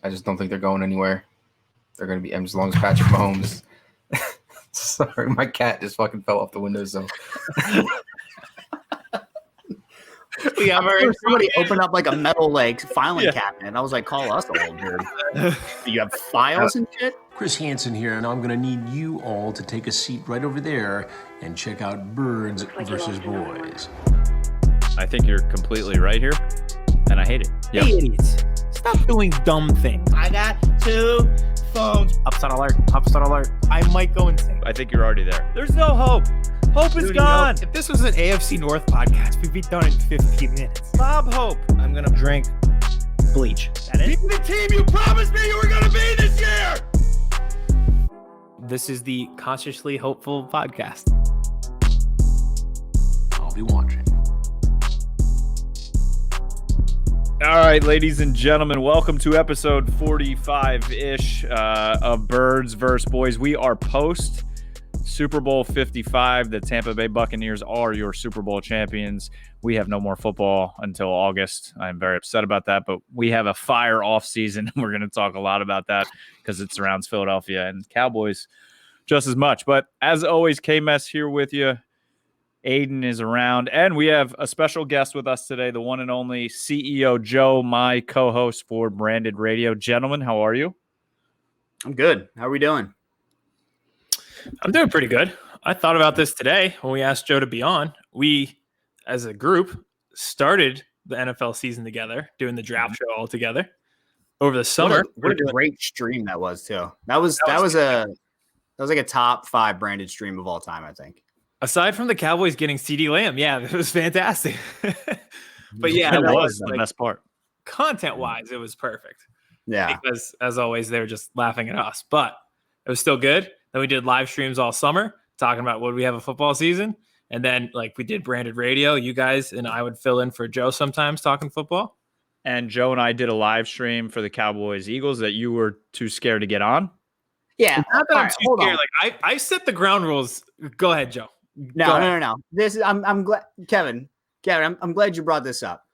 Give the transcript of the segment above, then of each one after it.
I just don't think they're going anywhere. They're going to be as long as Patrick Mahomes. Sorry, my cat just fucking fell off the windowsill. Yeah, somebody opened up like a metal filing cabinet. And I was like, call us old, dude. You have files and shit? Chris Hansen here, and I'm going to need you all to take a seat right over there and check out Birds versus Boys. I think you're completely right here, and I hate it. Yep. Hey, idiots. Stop doing dumb things. I got 2 phones. Upside alert. I might go insane. I think you're already there. There's no hope. Hope is gone. If this was an AFC North podcast, we'd be done in 15 minutes. Bob Hope. I'm going to drink bleach. That is the team you promised me you were going to be this year. This is the Consciously Hopeful podcast. I'll be watching. All right, ladies and gentlemen, welcome to episode 45-ish of Birds vs. Boys. We are post Super Bowl 55. The Tampa Bay Buccaneers are your Super Bowl champions. We have no more football until August. I'm very upset about that, but we have a fire off season. We're going to talk a lot about that because it surrounds Philadelphia and Cowboys just as much. But as always, Kmess here with you. Aidan is around, and we have a special guest with us today, the one and only CEO Joe, my co-host for Branded Radio. Gentlemen, how are you? I'm good. How are we doing? I'm doing pretty good. I thought about this today when we asked Joe to be on. We, as a group, started the NFL season together, doing the draft show all together over the summer. What a great stream that was, too. That was like a top 5 branded stream of all time, I think. Aside from the Cowboys getting CeeDee Lamb, yeah, it was fantastic. But yeah, that was the best part. Content-wise, it was perfect. Yeah. Because, as always, they were just laughing at us. But it was still good. Then we did live streams all summer, talking about would we have a football season. And then, we did Branded Radio. You guys and I would fill in for Joe sometimes talking football. And Joe and I did a live stream for the Cowboys-Eagles that you were too scared to get on. Yeah. Not that I'm too scared. I set the ground rules. Go ahead, Joe. No. This is I'm glad Kevin, I'm glad you brought this up.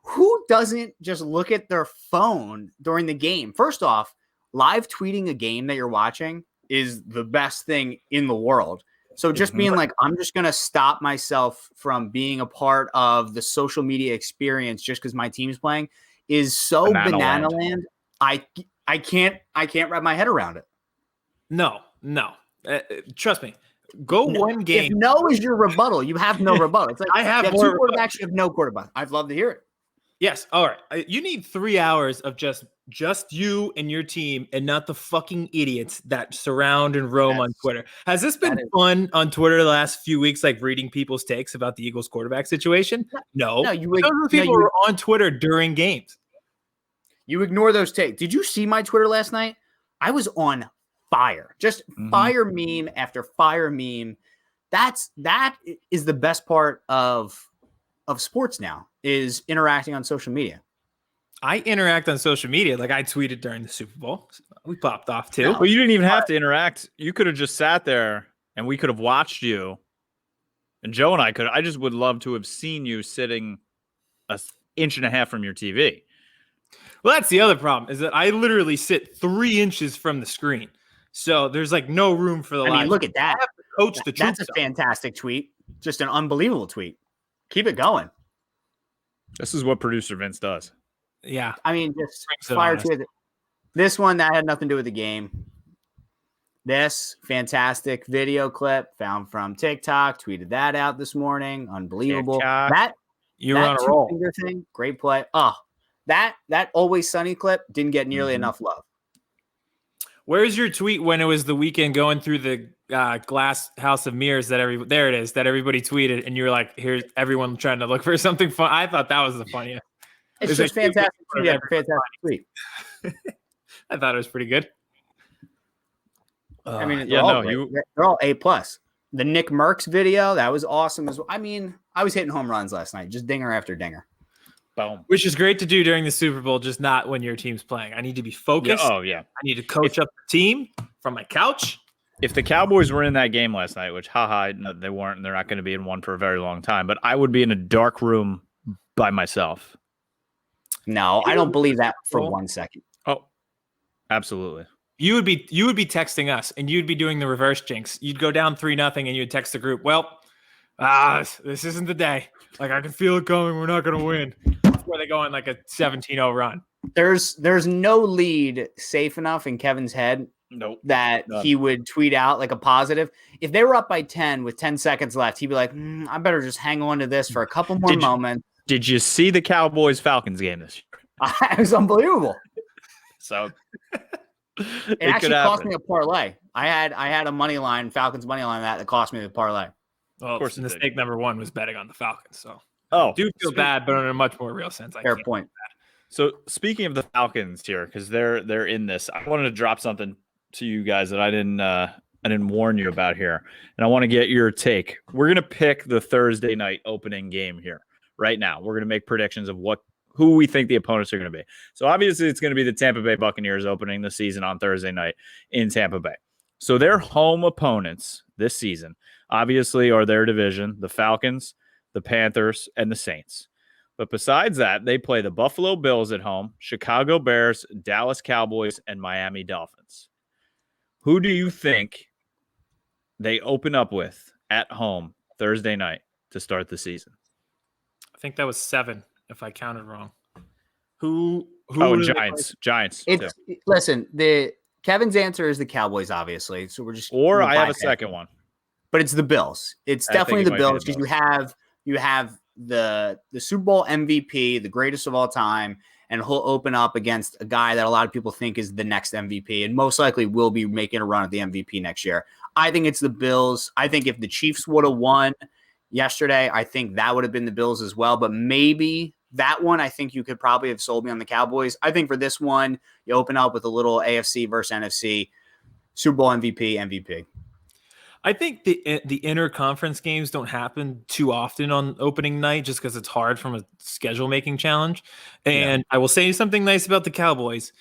Who doesn't just look at their phone during the game? First off, live tweeting a game that you're watching is the best thing in the world. So just being like, I'm just going to stop myself from being a part of the social media experience just because my team's playing is so banana land. I can't wrap my head around it. No. Trust me. Go one game. If no is your rebuttal, you have no rebuttal. It's like I have 2 quarterbacks, you have no quarterback. I'd love to hear it. Yes. All right. You need 3 hours of just you and your team and not the fucking idiots that surround and roam on Twitter. Has this been fun on Twitter the last few weeks, reading people's takes about the Eagles quarterback situation? No. People were on Twitter during games. You ignore those takes. Did you see my Twitter last night? I was on fire, just fire meme after fire meme. That is the best part of sports now, is interacting on social media. I interact on social media. I tweeted during the Super Bowl. We popped off too. Well, you didn't even have to interact. You could have just sat there and we could have watched you. And Joe and I just would love to have seen you sitting an inch and a half from your TV. Well, that's the other problem, is that I literally sit 3 inches from the screen. So there's no room for the live. Look at that. I have to coach the That's a fantastic tweet. Just an unbelievable tweet. Keep it going. This is what producer Vince does. Yeah. Just fire tweet. This one that had nothing to do with the game. This fantastic video clip found from TikTok. Tweeted that out this morning. Unbelievable. TikTok. You were on a roll. Thing, great play. Oh, that Always Sunny clip didn't get nearly enough love. Where's your tweet when it was the Weeknd going through the glass house of mirrors that everybody tweeted, and you were like, here's everyone trying to look for something fun. I thought that was the funniest. It's just fantastic tweet. I thought it was pretty good. They're all A+. The Nick Merckx video, that was awesome as well. I was hitting home runs last night, just dinger after dinger. Boom. Which is great to do during the Super Bowl, just not when your team's playing. I need to be focused. Yeah. Oh, yeah. I need to coach up the team from my couch. If the Cowboys were in that game last night, which, no, they weren't, and they're not going to be in one for a very long time, but I would be in a dark room by myself. No, I don't believe that for 1 second. Absolutely. You would be texting us, and you'd be doing the reverse jinx. You'd go down 3-0, and you'd text the group. Well, this isn't the day. Like, I can feel it coming. We're not going to win. Before they go on like a 17-0 run. There's no lead safe enough in Kevin's head that he would tweet out like a positive. If they were up by 10 with 10 seconds left, he'd be like, I better just hang on to this for a couple more moments. Did you see the Cowboys-Falcons game this year? It was unbelievable. So it actually cost me a parlay. I had a money line, Falcons money line that cost me the parlay. Well, of course, mistake number one was betting on the Falcons. So I do feel bad, but in a much more real sense. Fair point. So speaking of the Falcons here, because they're in this, I wanted to drop something to you guys that I didn't warn you about here, and I want to get your take. We're gonna pick the Thursday night opening game here right now. We're gonna make predictions of who we think the opponents are going to be. So obviously it's going to be the Tampa Bay Buccaneers opening the season on Thursday night in Tampa Bay. So their home opponents this season obviously are their division, the Falcons, the Panthers, and the Saints. But besides that, they play the Buffalo Bills at home, Chicago Bears, Dallas Cowboys, and Miami Dolphins. Who do you think they open up with at home Thursday night to start the season? I think that was 7. If I counted wrong. Who and Giants. Listen, Kevin's answer is the Cowboys, obviously. So we're just I have a second one. But it's the Bills. It's definitely the Bills because you have the Super Bowl MVP, the greatest of all time, and he'll open up against a guy that a lot of people think is the next MVP and most likely will be making a run at the MVP next year. I think it's the Bills. I think if the Chiefs would have won yesterday, I think that would have been the Bills as well. But maybe that one, I think you could probably have sold me on the Cowboys. I think for this one, you open up with a little AFC versus NFC, Super Bowl MVP. I think the interconference games don't happen too often on opening night just because it's hard from a schedule-making challenge. And I will say something nice about the Cowboys.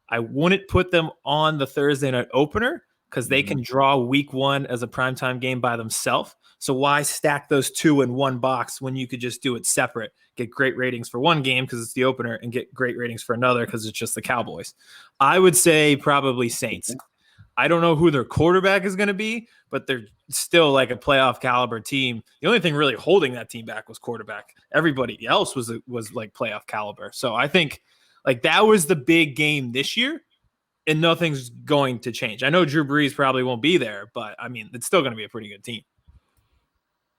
I wouldn't put them on the Thursday night opener because they can draw week 1 as a primetime game by themselves. So why stack those two in one box when you could just do it separate, get great ratings for one game because it's the opener and get great ratings for another because it's just the Cowboys? I would say probably Saints. I don't know who their quarterback is going to be, but they're still like a playoff caliber team. The only thing really holding that team back was quarterback. Everybody else was like playoff caliber. So I think like that was the big game this year. And nothing's going to change. I know Drew Brees probably won't be there, but I mean, it's still going to be a pretty good team.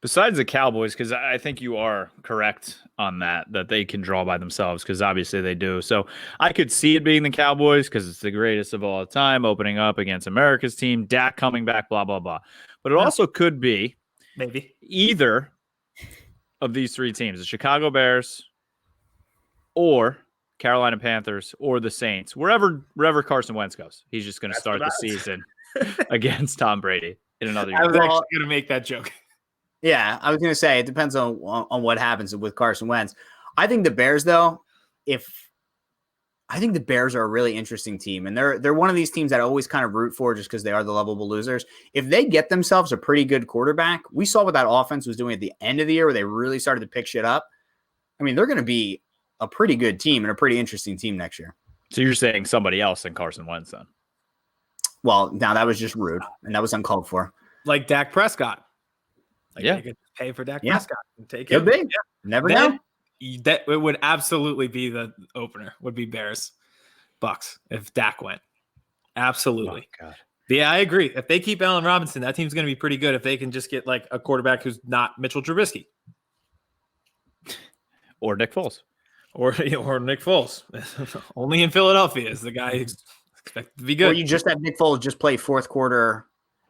Besides the Cowboys, because I think you are correct on that they can draw by themselves, because obviously they do. So I could see it being the Cowboys because it's the greatest of all time, opening up against America's team, Dak coming back, blah, blah, blah. But it also could be maybe either of these three teams, the Chicago Bears or Carolina Panthers or the Saints, wherever Carson Wentz goes. He's just going to start the season against Tom Brady in another year. I was actually going to make that joke. Yeah, I was going to say it depends on what happens with Carson Wentz. I think the Bears, though, I think the Bears are a really interesting team, and they're one of these teams that I always kind of root for just because they are the lovable losers. If they get themselves a pretty good quarterback, we saw what that offense was doing at the end of the year where they really started to pick shit up. I mean, they're going to be a pretty good team and a pretty interesting team next year. So you're saying somebody else than Carson Wentz then? Well, now that was just rude, and that was uncalled for. Like Dak Prescott. Like they could pay for Dak Prescott and take it. Could be. Yeah. Never know. That it would absolutely be the opener. Would be Bears, Bucs if Dak went. Absolutely. Oh, God. Yeah, I agree. If they keep Allen Robinson, that team's going to be pretty good. If they can just get like a quarterback who's not Mitchell Trubisky or Nick Foles, or Nick Foles. Only in Philadelphia is the guy who's expected to be good. Or you just have Nick Foles just play fourth quarter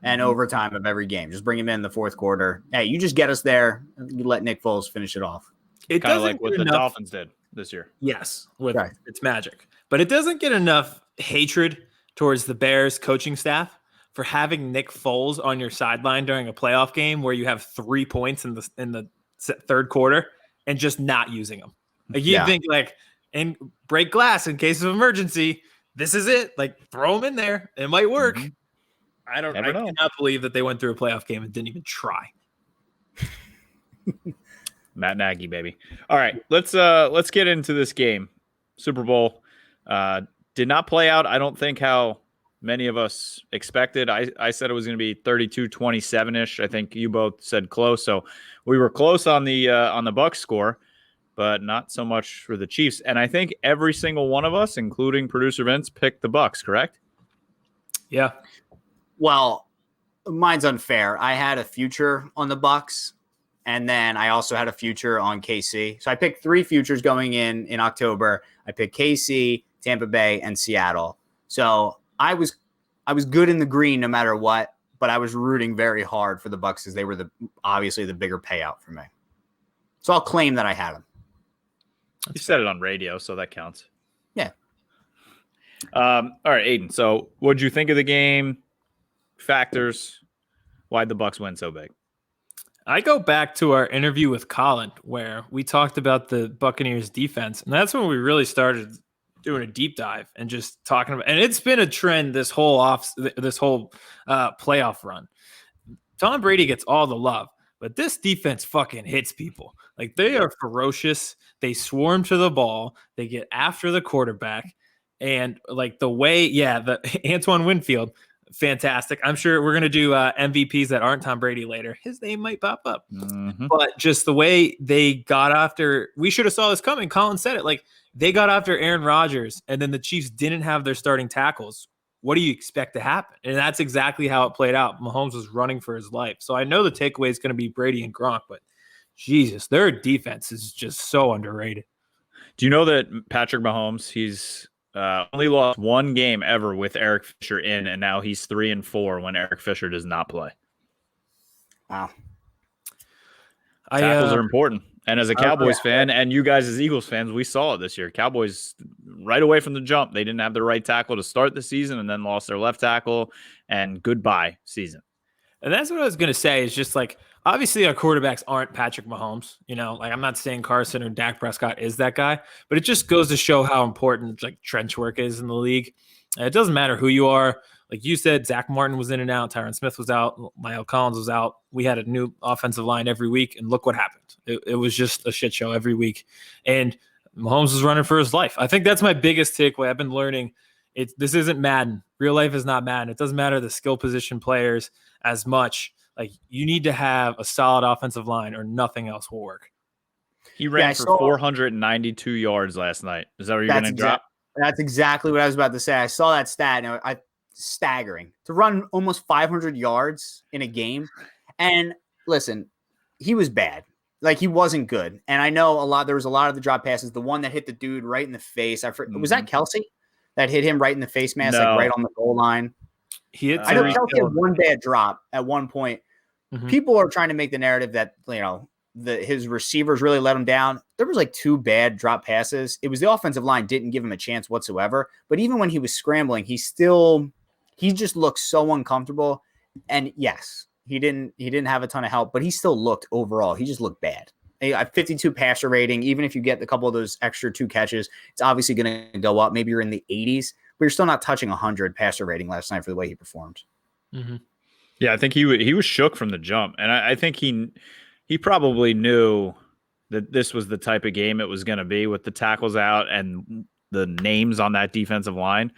and overtime of every game. Just bring him in the fourth quarter. Hey, you just get us there. You let Nick Foles finish it off. It kind of like what the Dolphins did this year. Yes, it's magic. But it doesn't get enough hatred towards the Bears coaching staff for having Nick Foles on your sideline during a playoff game where you have 3 points in the third quarter and just not using them. Like you think like, and break glass in case of emergency. This is it. Like throw them in there. It might work. Mm-hmm. I cannot believe that they went through a playoff game and didn't even try. Matt Nagy, baby. All right, let's get into this game. Super Bowl. Did not play out, I don't think, how many of us expected. I said it was going to be 32-27-ish. I think you both said close. So we were close on the Bucs score, but not so much for the Chiefs. And I think every single one of us, including producer Vince, picked the Bucs, correct? Yeah. Well, mine's unfair. I had a future on the Bucs, and then I also had a future on KC. So I picked 3 futures going in October. I picked KC, Tampa Bay, and Seattle. So I was good in the green no matter what, but I was rooting very hard for the Bucs because they were obviously the bigger payout for me. So I'll claim that I had them. You said it on radio, so that counts. Yeah. All right, Aidan. So what'd you think of the game? Factors. Why'd the Bucs win so big? I go back to our interview with Colin where we talked about the Buccaneers defense, and that's when we really started doing a deep dive and just talking about, and it's been a trend this whole playoff run. Tom Brady gets all the love, but this defense fucking hits people. Like, they are ferocious. They swarm to the ball. They get after the quarterback, and like the way, the Antoine Winfield, fantastic. I'm sure we're gonna do MVPs that aren't Tom Brady later. His name might pop up, but just the way they got after, we should have saw this coming. Colin said it, like, they got after Aaron Rodgers, and then the Chiefs didn't have their starting tackles. What do you expect to happen? And that's exactly how it played out. Mahomes was running for his life. So I know the takeaway is going to be Brady and Gronk, but Jesus, their defense is just so underrated. Do you know that Patrick Mahomes, he's only lost 1 game ever with Eric Fisher in, and now he's 3-4 when Eric Fisher does not play? Wow. Tackles are important. And as a Cowboys fan, and you guys as Eagles fans, we saw it this year. Cowboys, right away from the jump, they didn't have their right tackle to start the season and then lost their left tackle, and goodbye season. And that's what I was going to say, is just like, obviously our quarterbacks aren't Patrick Mahomes. You know, like, I'm not saying Carson or Dak Prescott is that guy, but it just goes to show how important like trench work is in the league. And it doesn't matter who you are. Like you said, Zach Martin was in and out. Tyron Smith was out. Lyle Collins was out. We had a new offensive line every week, and look what happened. It was just a shit show every week. And Mahomes was running for his life. I think that's my biggest takeaway. I've been learning this isn't Madden. Real life is not Madden. It doesn't matter the skill position players as much. Like, you need to have a solid offensive line or nothing else will work. He ran for 492 yards last night. Is that what you're going to drop? That's exactly what I was about to say. I saw that stat, and staggering to run almost 500 yards in a game. And listen, he was bad. Like, he wasn't good. And I know there was a lot of the drop passes. The one that hit the dude right in the face. Was that Kelsey that hit him right in the face mask, like right on the goal line? I know Kelsey had one bad drop at one point. People are trying to make the narrative that, you know, his receivers really let him down. There was like 2 bad drop passes. It was the offensive line didn't give him a chance whatsoever. But even when he was scrambling, he just looked so uncomfortable. And yes, he didn't have a ton of help, but he still looked overall. He just looked bad. A 52 passer rating, even if you get a couple of those extra 2 catches, it's obviously going to go up. Maybe you're in the 80s, but you're still not touching 100 passer rating last night for the way he performed. Yeah, I think he was shook from the jump. And I think he probably knew that this was the type of game it was going to be with the tackles out and the names on that defensive line.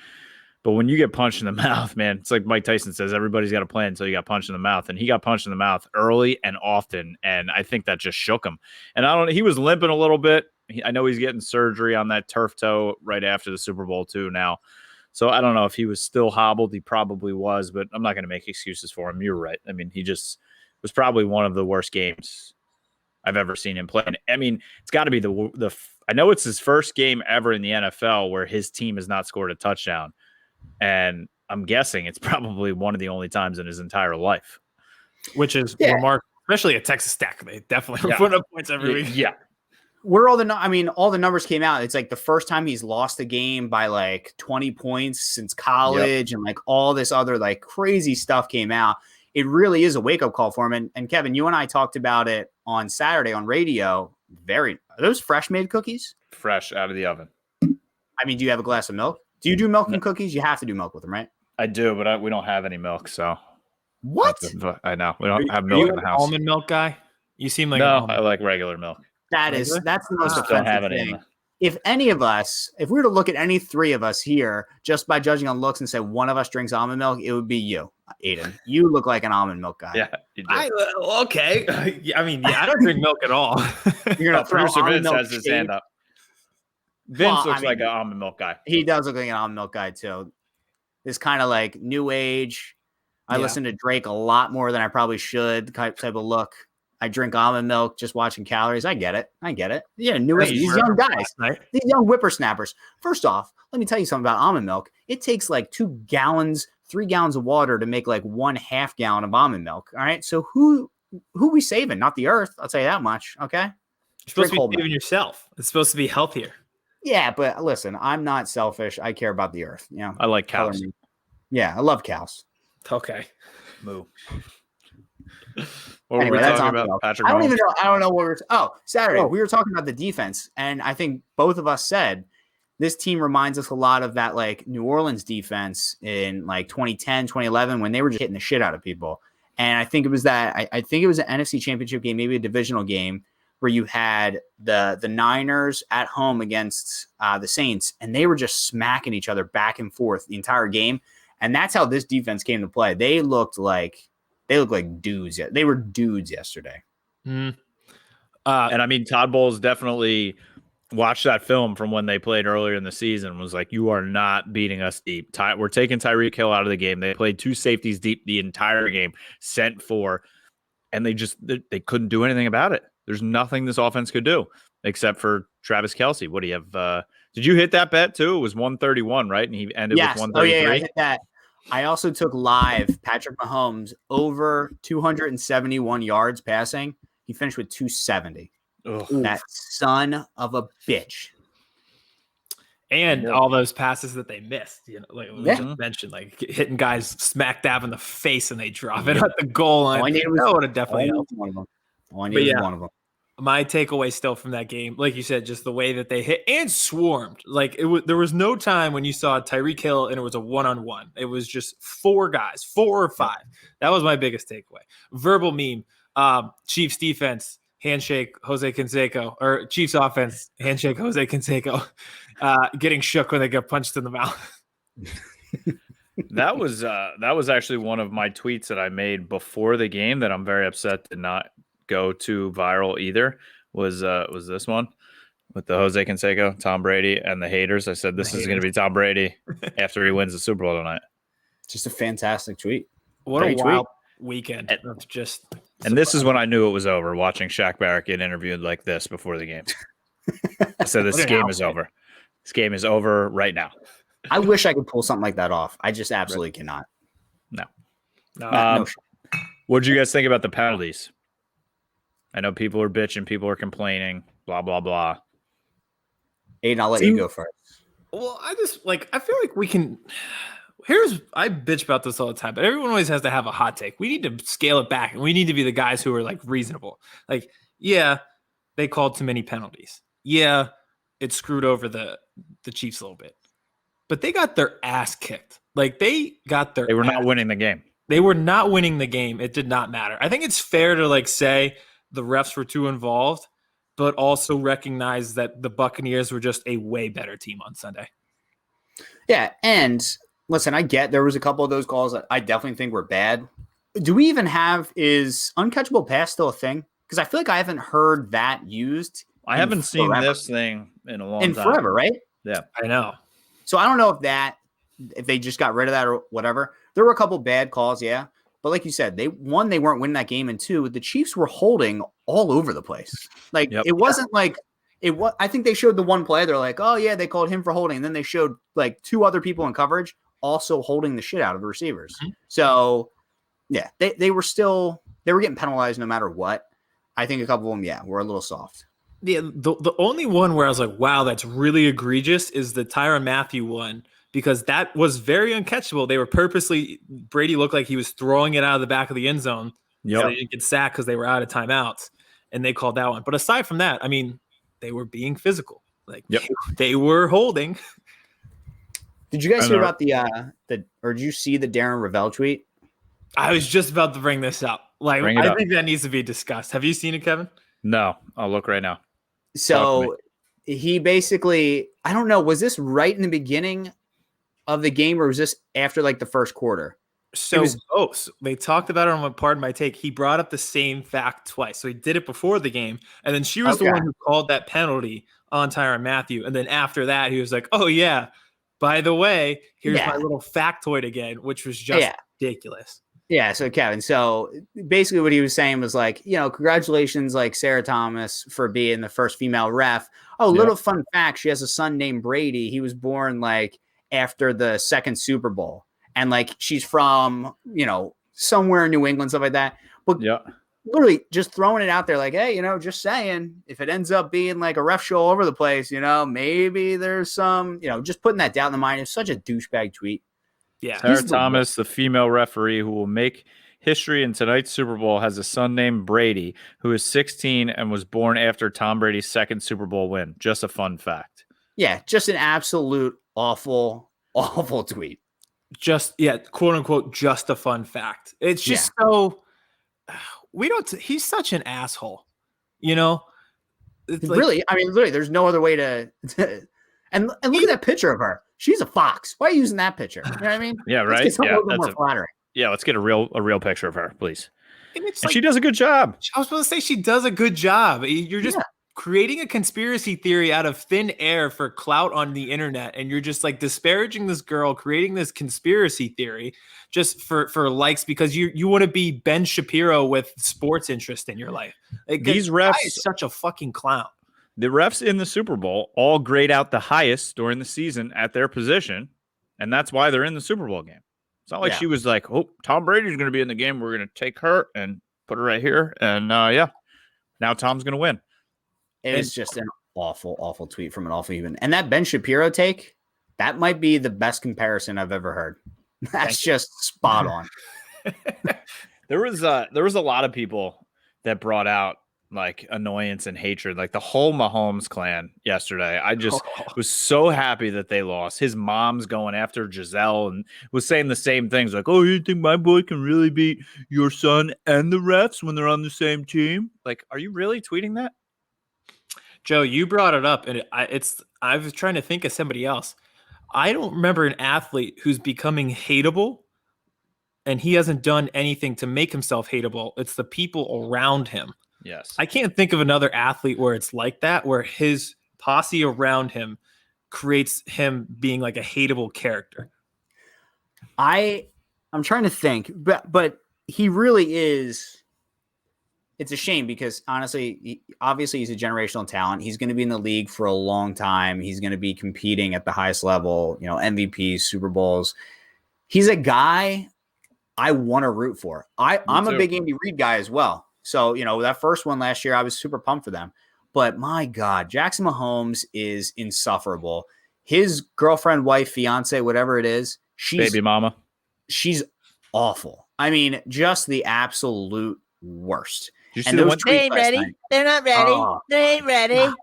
But when you get punched in the mouth, man, it's like Mike Tyson says, everybody's got to play until you got punched in the mouth. And he got punched in the mouth early and often. And I think that just shook him. And he was limping a little bit. I know he's getting surgery on that turf toe right after the Super Bowl too now. So I don't know if he was still hobbled. He probably was, but I'm not going to make excuses for him. You're right. I mean, he just was probably one of the worst games I've ever seen him play. And, I mean, it's got to be I know it's his first game ever in the NFL where his team has not scored a touchdown. And I'm guessing it's probably one of the only times in his entire life. Which is remarkable, especially at Texas Tech. They definitely put up points every week. Yeah. Where all the numbers came out, it's like the first time he's lost a game by like 20 points since college, and like all this other like crazy stuff came out. It really is a wake-up call for him. And Kevin, you and I talked about it on Saturday on radio. Are those fresh made cookies? Fresh out of the oven. I mean, do you have a glass of milk? Do you do milk and cookies? You have to do milk with them, right? I do, but we don't have any milk, so. What? I know. We don't have milk in the house. Almond milk guy? You seem like I like regular milk. That's the most offensive thing. if any of us, if we were to look at any three of us here, just by judging on looks and say one of us drinks almond milk, it would be you, Aidan. You look like an almond milk guy. Yeah, you do. Okay. I mean, yeah, I don't drink milk at all. You're gonna throw Producer almond Vince milk has his shade? hand up. Vince Well, looks I like mean, an almond milk guy. He does look like an almond milk guy too. This kind of like new age. I Yeah. listen to Drake a lot more than I probably should. Type of look. I drink almond milk just watching calories. I get it. Yeah, new age. These young guys, these young whippersnappers. First off, let me tell you something about almond milk. It takes like 2 gallons, 3 gallons of water to make like 1/2 gallon of almond milk. All right. So who we saving? Not the earth. I'll tell you that much. Okay. You're supposed Drink to be saving yourself. It's supposed to be healthier. Yeah, but listen, I'm not selfish. I care about the earth. You know, I like color cows. me. Yeah, I love cows. Okay. Moo. What Anyway, were we that's talking almond about? milk. Patrick I don't Mahomes? even know. I don't know what we're. Saturday. Oh. We were talking about the defense, and I think both of us said this team reminds us a lot of that like New Orleans defense in like 2010, 2011 when they were just hitting the shit out of people. And I think it was that. I think it was an NFC Championship game, maybe a divisional game, where you had the Niners at home against the Saints, and they were just smacking each other back and forth the entire game. And that's how this defense came to play. They looked like dudes. They were dudes yesterday. Mm. And I mean, Todd Bowles definitely watched that film from when they played earlier in the season and was like, you are not beating us deep. We're taking Tyreek Hill out of the game. They played 2 safeties deep the entire game, sent 4, and they couldn't do anything about it. There's nothing this offense could do except for Travis Kelce. What do you have? Did you hit that bet too? It was 131, right? And he ended with 133. Oh, yeah, I hit that. I also took live Patrick Mahomes over 271 yards passing. He finished with 270. Ugh. That son of a bitch. And all those passes that they missed, like we Yeah. just mentioned, like hitting guys smack dab in the face and they drop it at the goal line. All I needed was- That would have definitely helped. One of them. All I needed was one of them. My takeaway still from that game, like you said, just the way that they hit and swarmed. Like there was no time when you saw Tyreek Hill and it was a 1-on-1. It was just 4 guys, 4 or 5. That was my biggest takeaway. Verbal meme. Chiefs defense, handshake Jose Canseco, or Chiefs offense, handshake Jose Canseco, getting shook when they got punched in the mouth. That was actually one of my tweets that I made before the game that I'm very upset did not go too viral either. Was this one with the Jose Canseco, Tom Brady, and the haters. I said this is going to be Tom Brady after he wins the Super Bowl tonight. Just a fantastic tweet. What Great a wild weekend of just. And this is when I knew it was over, watching Shaq Barrett get interviewed like this before the game. I said, this game is over. This game is over right now. I wish I could pull something like that off. I just absolutely cannot. No. No shit. What did you guys think about the penalties? I know people are bitching, people are complaining, blah, blah, blah. Aidan, I'll let you go first. Well, I feel like we can. I bitch about this all the time, but everyone always has to have a hot take. We need to scale it back, and we need to be the guys who are like reasonable. Like, yeah, they called too many penalties. Yeah, it screwed over the Chiefs a little bit, but they got their ass kicked. Like they were not winning the game. They were not winning the game. It did not matter. I think it's fair to like say the refs were too involved, but also recognize that the Buccaneers were just a way better team on Sunday. Yeah, and listen, I get there was a couple of those calls that I definitely think were bad. Do we even is uncatchable pass still a thing? Because I feel like I haven't heard that used. I haven't seen this thing in a long time. Forever, right? Yeah. I know. So I don't know if they just got rid of that or whatever. There were a couple bad calls, yeah. But like you said, they weren't winning that game, and 2, the Chiefs were holding all over the place. Like It wasn't like it was. I think they showed the one play. They're like, oh yeah, they called him for holding, and then they showed like 2 other people in coverage also holding the shit out of the receivers. Mm-hmm. So yeah, they were getting penalized no matter what. I think a couple of them, were a little soft. Yeah, the only one where I was like, wow, that's really egregious is the Tyrann Mathieu one, because that was very uncatchable. They were Brady looked like he was throwing it out of the back of the end zone. Yep. So they didn't get sacked because they were out of timeouts, and they called that one. But aside from that, I mean, they were being physical. Like they were holding. Did you guys hear about or did you see the Darren Rovell tweet? I was just about to bring this up. Like, I think that needs to be discussed. Have you seen it, Kevin? No, I'll look right now. So he basically, I don't know, was this right in the beginning of the game or was this after like the first quarter? So both. They talked about it on Pardon My Take. He brought up the same fact twice. So he did it before the game, and then she was the one who called that penalty on Tyrann Mathieu. And then after that, he was like, "Oh yeah, by the way, here's my little factoid again," which was just ridiculous. Yeah. So Kevin, so basically what he was saying was like, congratulations, like Sarah Thomas for being the first female ref. Oh, little fun fact: she has a son named Brady. He was born like after the second Super Bowl. And like she's from, somewhere in New England, stuff like that. But literally just throwing it out there like, hey, just saying, if it ends up being like a ref show all over the place, maybe there's some, just putting that doubt in the mind. It's such a douchebag tweet. Yeah. Sarah Thomas, the female referee who will make history in tonight's Super Bowl, has a son named Brady who is 16 and was born after Tom Brady's second Super Bowl win. Just a fun fact. Yeah. Just an absolute awful tweet. Just quote unquote, just a fun fact. It's just so he's such an asshole, It's really, literally, there's no other way to and look at that picture of her. She's a fox. Why are you using that picture? You know what I mean? Yeah, right. Let's get a little more flattering. Yeah, let's get a real picture of her, please. And she does a good job. I was supposed to say she does a good job. You're just creating a conspiracy theory out of thin air for clout on the internet, and you're just like disparaging this girl, creating this conspiracy theory just for likes because you want to be Ben Shapiro with sports interest in your life. Like, these refs is such a fucking clown. The refs in the Super Bowl all grade out the highest during the season at their position, and that's why they're in the Super Bowl game. It's not like she was like, oh, Tom Brady's going to be in the game. We're going to take her and put her right here. And now Tom's going to win. It is just an awful tweet from an awful human. And that Ben Shapiro take, that might be the best comparison I've ever heard. That's just spot on. There was a lot of people that brought out like annoyance and hatred, like the whole Mahomes clan yesterday. I just was so happy that they lost. His mom's going after Giselle and was saying the same things like, oh, you think my boy can really beat your son and the refs when they're on the same team? Like, are you really tweeting that? Joe, you brought it up, and I was trying to think of somebody else. I don't remember an athlete who's becoming hateable, and he hasn't done anything to make himself hateable. It's the people around him. Yes. I can't think of another athlete where it's like that, where his posse around him creates him being like a hateable character. I'm trying to think, but he really is. It's a shame because honestly, obviously he's a generational talent. He's going to be in the league for a long time. He's going to be competing at the highest level, MVPs, Super Bowls. He's a guy I want to root for. I'm a big Andy Reid guy as well. So, that first one last year, I was super pumped for them. But my God, Jackson Mahomes is insufferable. His girlfriend, wife, fiance, whatever it is, baby mama. She's awful. I mean, just the absolute worst. And those they ain't ready. They're not ready. Oh, they ain't ready.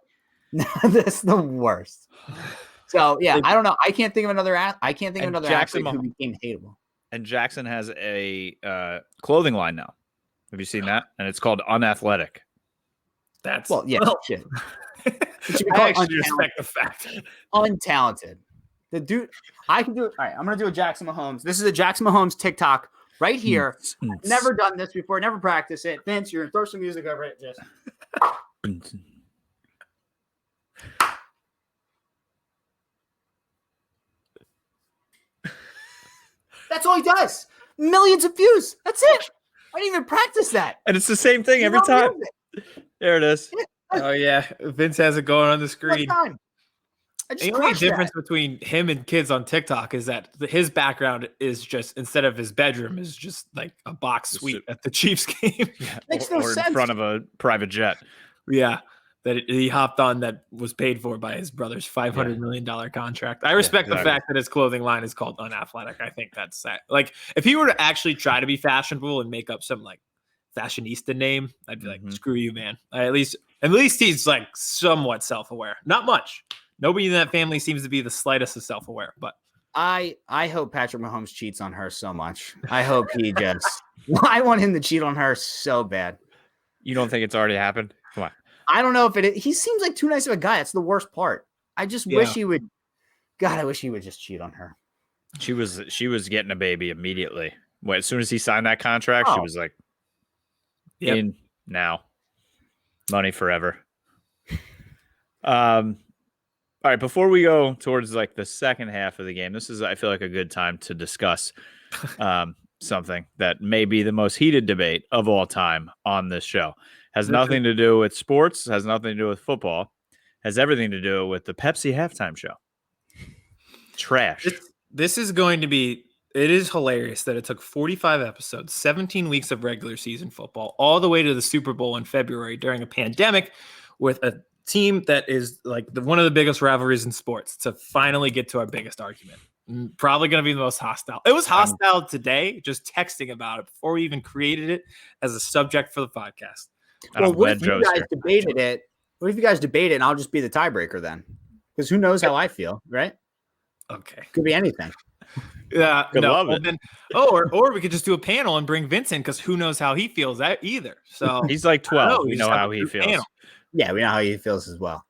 That's the worst. So yeah, I don't know. I can't think of another athlete who became hateable. And Jackson has a clothing line now. Have you seen that? And it's called Unathletic. Shit. I actually respect the fact. Untalented. The dude, I can do it. All right, I'm gonna do a Jackson Mahomes. This is a Jackson Mahomes TikTok. Right here. Never done this before. Never practiced it. Vince, you're going to throw some music over it. Just. That's all he does. Millions of views. That's it. I didn't even practice that. And it's the same thing every time. There it is. Oh, yeah. Vince has it going on the screen. The only difference between him and kids on TikTok is that his background is just, instead of his bedroom, is just like a box suite at the Chiefs game. Makes no sense. In front of a private jet. Yeah. That he hopped on that was paid for by his brother's $500 million contract. I respect the fact that his clothing line is called Unathletic. I think that's like, if he were to actually try to be fashionable and make up some like fashionista name, I'd be like, screw you, man. At least he's like somewhat self-aware. Not much. Nobody in that family seems to be the slightest of self-aware, but I hope Patrick Mahomes cheats on her so much. I hope he just. I want him to cheat on her so bad. You don't think it's already happened? Come on. I don't know if it. He seems like too nice of a guy. That's the worst part. I just wish he would. God, I wish he would just cheat on her. She was getting a baby immediately. Well, as soon as he signed that contract, she was like, in now. Money forever. All right, before we go towards like the second half of the game, this is, I feel like, a good time to discuss something that may be the most heated debate of all time on this show. Has nothing to do with sports, has nothing to do with football, has everything to do with the Pepsi halftime show. Trash. This is going to be, it is hilarious that it took 45 episodes, 17 weeks of regular season football, all the way to the Super Bowl in February during a pandemic with a team that is like one of the biggest rivalries in sports to finally get to our biggest argument. Probably going to be the most hostile. It was hostile today, just texting about it before we even created it as a subject for the podcast. Well, what if you guys debated it? What if you guys debate it and I'll just be the tiebreaker then? Because who knows how I feel, right? Okay. Could be anything. Yeah. Love it. Then, or we could just do a panel and bring Vincent because who knows how he feels either. So he's like 12. We know how he feels. Panel. Yeah, we know how he feels as well.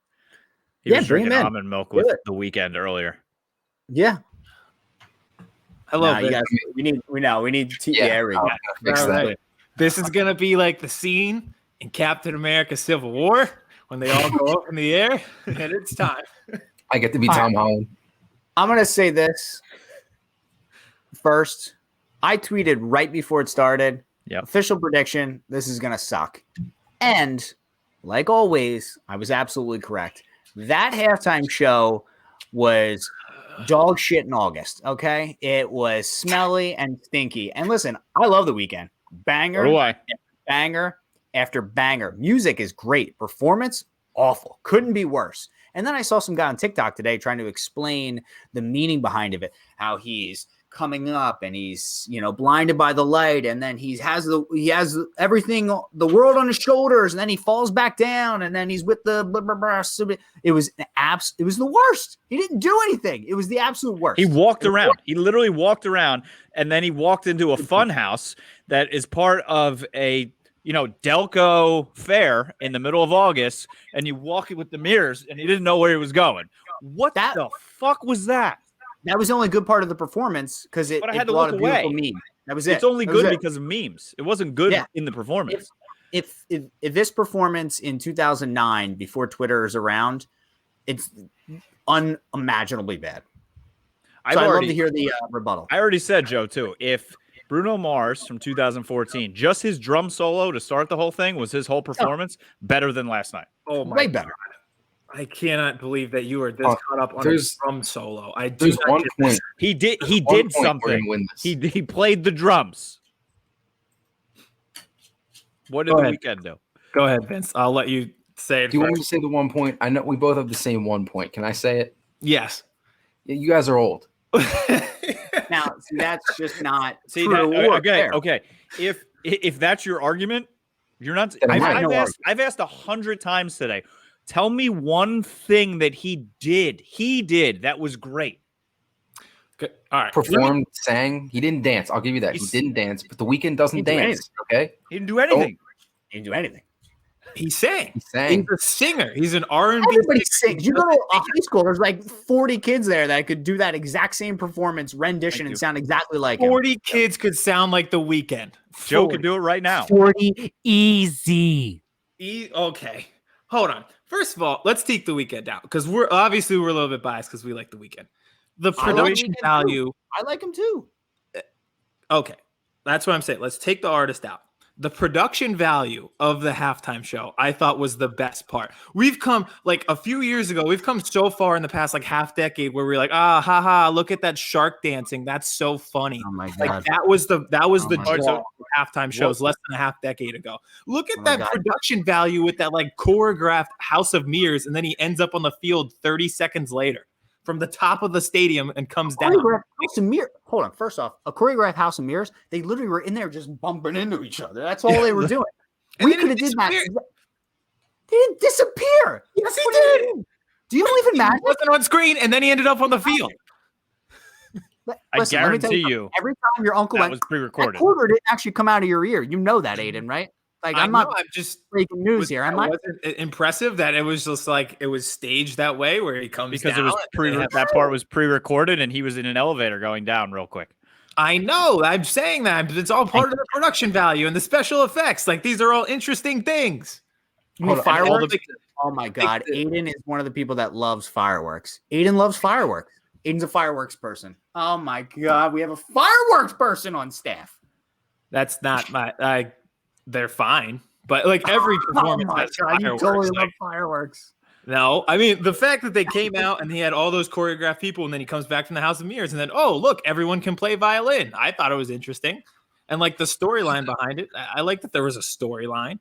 He was drinking almond milk with the Weeknd earlier. Yeah. Hello, you guys. We need to right. This is gonna be like the scene in Captain America: Civil War when they all go up in the air, and it's time. I get to be Tom Holland. I'm gonna say this first. I tweeted right before it started. Yep. Official prediction: this is gonna suck. And like always, I was absolutely correct. That halftime show was dog shit in August. Okay, it was smelly and stinky. And listen, I love the Weeknd. Banger, banger after banger. Music is great. Performance, awful. Couldn't be worse. And then I saw some guy on TikTok today trying to explain the meaning behind it, how he's coming up and he's, blinded by the light, and then he has everything, the world on his shoulders, and then he falls back down, and then he's with the blah, blah, blah. It was it was the worst. He didn't do anything. It was the absolute worst. He walked around. He literally walked around, and then he walked into a fun house that is part of a Delco fair in the middle of August, and you walk it with the mirrors, and he didn't know where he was going. What the fuck was that? That was the only good part of the performance because it brought a beautiful meme. That was it. It's only good because of memes. It wasn't good in the performance. If this performance in 2009, before Twitter is around, it's unimaginably bad. I'd love to hear the rebuttal. I already said, Joe, too. If Bruno Mars from 2014, just his drum solo to start the whole thing was his whole performance, better than last night. Oh my way better. God. I cannot believe that you are this caught up on a drum solo. There's one point. He did something. He played the drums. What did the Weeknd do? Go ahead, Vince. I'll let you say it. Do you want me to say the 1 point? I know we both have the same 1 point. Can I say it? Yes. Yeah, you guys are old. Now, see, that's just not true. Okay. If that's your argument, you're not. I've asked 100 times today. Tell me one thing that he did that was great. Okay. All right. Performed, sang. He didn't dance. I'll give you that. He didn't dance, but the Weeknd doesn't dance. Okay. He didn't do anything. He didn't do anything. He sang. He's a singer. He's an R&B. Everybody sings. You go to a high school, there's like 40 kids there that could do that exact same performance rendition and sound exactly like 40 kids could sound like the Weeknd. Joe could do it right now. 40 easy. Okay. Hold on. First of all, let's take the Weeknd out because we're a little bit biased because we like the Weeknd. The production value. I like him too. Okay. That's what I'm saying. Let's take the artist out. The production value of the halftime show, I thought, was the best part. We've come like a few years ago. We've come so far in the past like half decade where we're like, haha, look at that shark dancing. That's so funny. Oh my God. Like that was the draw of halftime shows less than a half decade ago. Look at that production value with that like choreographed House of Mirrors, and then he ends up on the field 30 seconds later from the top of the stadium and comes down. House of Mirrors. Hold on. First off, a choreographed House of Mirrors, they literally were in there just bumping into each other. That's all they were doing. We could have did that. They didn't disappear. Yes, he did. Do you believe in magic? He wasn't on screen, and then he ended up on the field. Listen, I guarantee you, every time your uncle that was pre-recorded. That quarter didn't actually come out of your ear. You know that, Aidan, right? Like I'm not just breaking news here. I'm not. Wasn't it impressive that it was just like it was staged that way where he comes Because down. it was that part was pre-recorded and he was in an elevator going down real quick. I know. I'm saying that, but it's all part of the production value and the special effects. Like these are all interesting things. You mean fireworks? the- Oh my God. Aidan is one of the people that loves fireworks. Aidan loves fireworks. Aidan's a fireworks person. Oh my God. We have a fireworks person on staff. That's not my. They're fine, but like every performance, oh my has God, you fireworks. totally love Like, fireworks. no, I mean the fact that they came out and he had all those choreographed people, and then he comes back from the House of Mirrors, and then oh look, everyone can play violin. I thought it was interesting, and like the storyline behind it, I like that there was a storyline.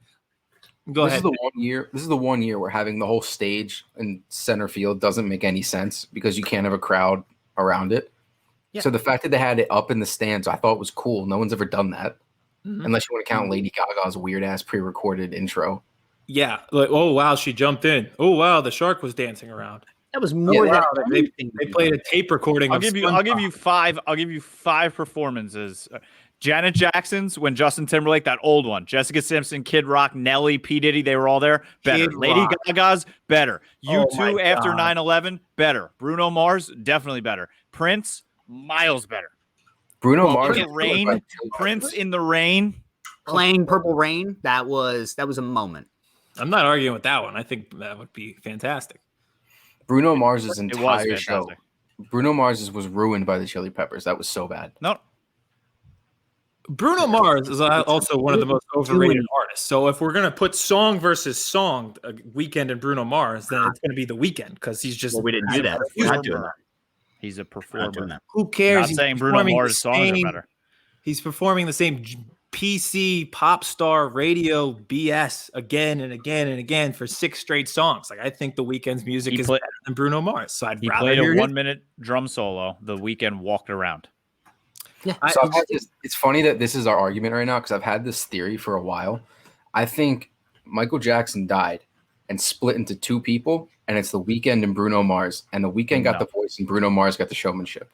Go ahead. This is the one year where having the whole stage in center field doesn't make any sense because you can't have a crowd around it. Yeah. So the fact that they had it up in the stands, I thought was cool. No one's ever done that, unless you want to count Lady Gaga's weird ass pre-recorded intro. Yeah, like oh wow, she jumped in. Oh wow, the shark was dancing around. That was more than They played a tape recording. I'll give you five performances. Janet Jackson's when Justin Timberlake, that old one, Jessica Simpson, Kid Rock, Nelly, P. Diddy, they were all there. Better. Kid Lady Rock. Gaga's better. Oh U2 my after God. 9/11 better. Bruno Mars definitely better. Prince miles better. Bruno Mars. In the rain, Prince in the rain. playing Purple Rain. That was a moment. I'm not arguing with that one. I think that would be fantastic. Bruno Mars's It was entire show. fantastic. Bruno Mars's was ruined by the Chili Peppers. That was so bad. No, Bruno Mars is also one of the most overrated artists. So if we're gonna put song versus song, Weeknd and Bruno Mars, then it's gonna be the Weeknd because he's just. Well, we didn't do that. We're not doing that. he's a We're not doing performer. that. Who cares? Not He's saying Bruno performing Mars' the songs are same- better. He's performing the same PC pop star radio BS again and again and again for 6 straight songs. Like I think the Weeknd's music is better than Bruno Mars. So I'd He rather played hear a his- 1-minute drum solo. The Weeknd walked around. Yeah. So it's funny that this is our argument right now because I've had this theory for a while. I think Michael Jackson died and split into 2 people, and it's the Weeknd and Bruno Mars. And the Weeknd got the voice, and Bruno Mars got the showmanship.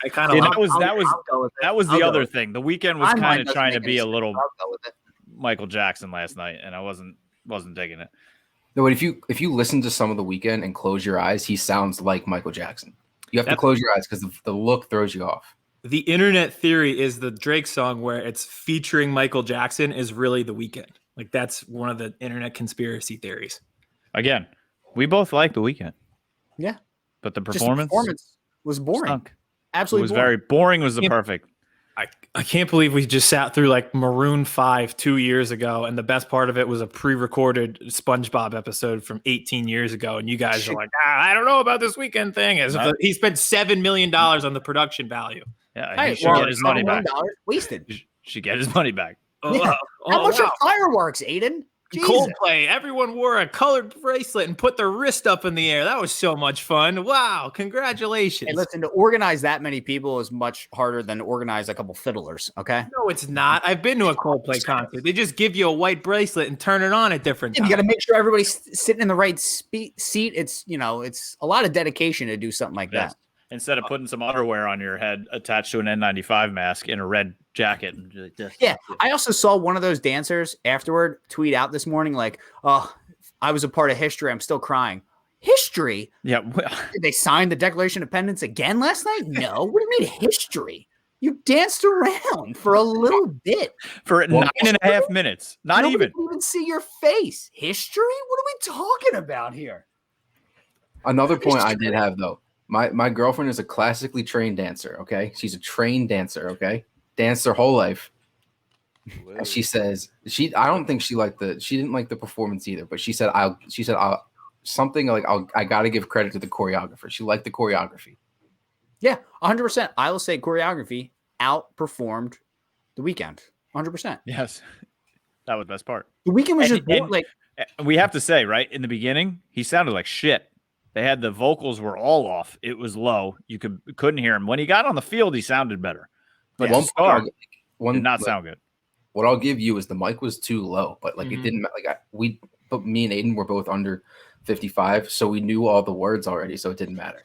I kind See, of that was the other thing. The Weeknd was kind of trying to be a little I'll go with it. Michael Jackson last night, and I wasn't digging it. No, but if you listen to some of the Weeknd and close your eyes, he sounds like Michael Jackson. You have to That's- close your eyes because the look throws you off. the internet theory is the Drake song where it's featuring Michael Jackson is really the Weeknd. Like that's one of the internet conspiracy theories. Again, we both like the Weeknd. Yeah. But the Just performance was boring. stunk. It Absolutely was boring. very boring. Was the Yeah. perfect. I can't believe we just sat through like Maroon 5 2 years ago, and the best part of it was a pre-recorded SpongeBob episode from 18 years ago, and you guys are like, I don't know about this Weeknd thing. As if he spent $7 million on the production value. Yeah, Hey, he should get his money back. $1 wasted. He should get his money back. Yeah. How much are fireworks, Aidan? Jesus. Coldplay. Everyone wore a colored bracelet and put their wrist up in the air. That was so much fun. Wow. Congratulations. Hey, listen, to organize that many people is much harder than to organize a couple fiddlers, okay? No, it's not. I've been to a Coldplay concert. They just give you a white bracelet and turn it on at different You times. got to make sure everybody's sitting in the right seat. It's, it's a lot of dedication to do something like Yes. that. Instead of putting some underwear on your head attached to an N95 mask in a red jacket. Yeah. I also saw one of those dancers afterward tweet out this morning, like, oh, I was a part of history. I'm still crying. History? Yeah. Did they sign the Declaration of Independence again last night? No. What do you mean history? You danced around for a little bit. For 9.5 minutes. Not Nobody even. can even see your face. History? What are we talking about here? Another point I did have though. My girlfriend is a classically trained dancer. Okay, she's a trained dancer. Okay, danced her whole life. And she says I don't think she didn't like the performance either. But she said something like I got to give credit to the choreographer. She liked the choreography. Yeah, 100%. I will say choreography outperformed the Weeknd. 100%. Yes. That was the best part. The Weeknd was And- just boring, and- like We have to say, right? In the beginning, he sounded like shit. They had the vocals were all off. It was low. You couldn't hear him. When he got on the field, he sounded better. But One to start, one did not sound good. What I'll give you is the mic was too low, but like it didn't but me and Aidan were both under 55, so we knew all the words already, so it didn't matter.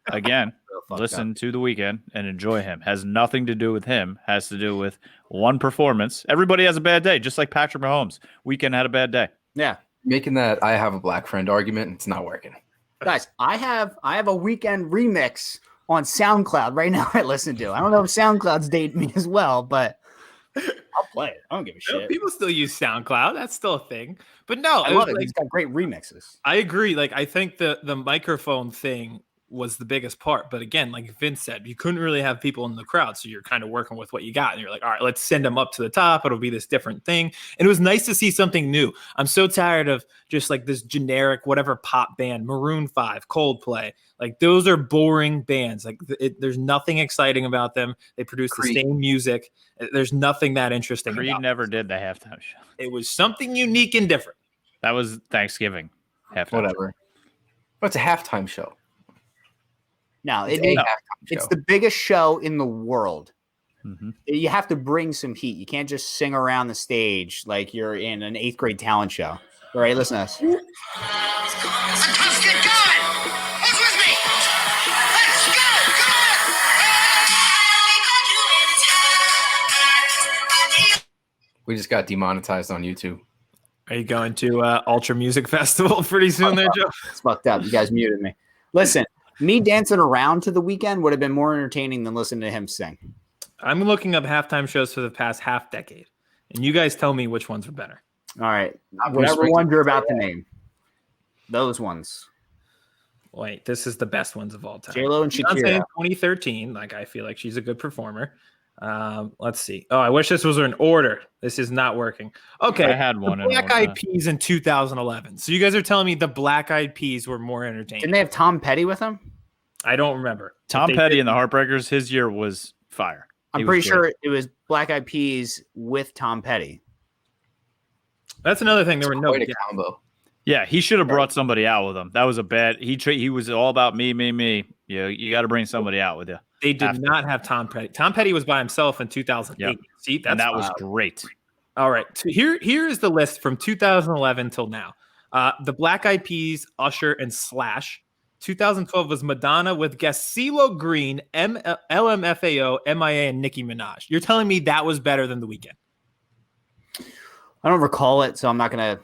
Again, listen to The Weeknd and enjoy him. Has nothing to do with him. Has to do with one performance. Everybody has a bad day, just like Patrick Mahomes. Weeknd had a bad day. Yeah. Making that I have a black friend argument, it's not working. Guys, I have a Weeknd remix on SoundCloud right now I listen to. I don't know if SoundCloud's dating me as well, but I'll play it. I don't give a shit. People still use SoundCloud. That's still a thing. But no, I love it. He's got great remixes. I agree. Like, I think the microphone thing was the biggest part. But again, like Vince said, you couldn't really have people in the crowd. So you're kind of working with what you got. And you're like, all right, let's send them up to the top. It'll be this different thing. And it was nice to see something new. I'm so tired of just like this generic, whatever pop band, Maroon 5, Coldplay. Like, those are boring bands. Like, there's nothing exciting about them. They produce the same music. There's nothing that interesting. Creed never did the halftime show. It was something unique and different. That was Thanksgiving halftime. Whatever. But it's a halftime show. No, it's the biggest show in the world. Mm-hmm. You have to bring some heat. You can't just sing around the stage like you're in an 8th grade talent show. All right, listen to this. Let's get going. Who's with me? Let's go. Come on. We just got demonetized on YouTube. Are you going to Ultra Music Festival pretty soon there, Joe? It's fucked up. You guys muted me. Listen, me dancing around to The Weeknd would have been more entertaining than listening to him sing. I'm looking up halftime shows for the past half decade, and you guys tell me which ones are better. All right. Whatever ones you're about to name. Those ones. Wait, this is the best ones of all time. J-Lo and Shakira. Beyonce in 2013. Like, I feel like she's a good performer. Let's see. Oh, I wish this was in order. This is not working. Okay. I had one. Black Eyed Peas in 2011. So you guys are telling me the Black Eyed Peas were more entertaining. Didn't they have Tom Petty with them? I don't remember. Tom Petty and the Heartbreakers, his year was fire. I'm pretty sure it was Black Eyed Peas with Tom Petty. That's another thing. There were no combo. Yeah, he should have brought somebody out with him. That was a bad. He was all about me. You got to bring somebody out with you. They did not have Tom Petty. Tom Petty was by himself in 2008. Yep. See, that was great. All right, so here is the list from 2011 till now. The Black Eyed Peas, Usher, and Slash. 2012 was Madonna with guest CeeLo Green, LMFAO, MIA, and Nicki Minaj. You're telling me that was better than The Weeknd? I don't recall it, so I'm not gonna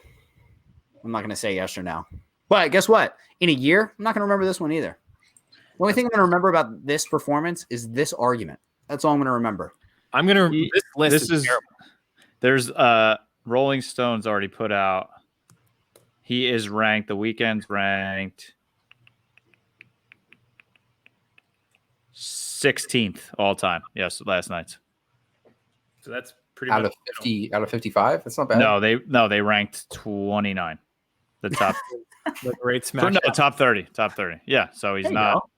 say yes or no. But guess what? In a year, I'm not gonna remember this one either. The only thing I'm gonna remember about this performance is this argument. That's all I'm gonna remember. I'm gonna. This list is terrible. There's Rolling Stone's already put out. He is ranked. The Weeknd's ranked 16th all time. Yes, last night's. So that's pretty out much of 50 out of 55. That's not bad. No, they ranked 29. The top. The great smash. No, top 30. Top 30. Yeah, so he's not.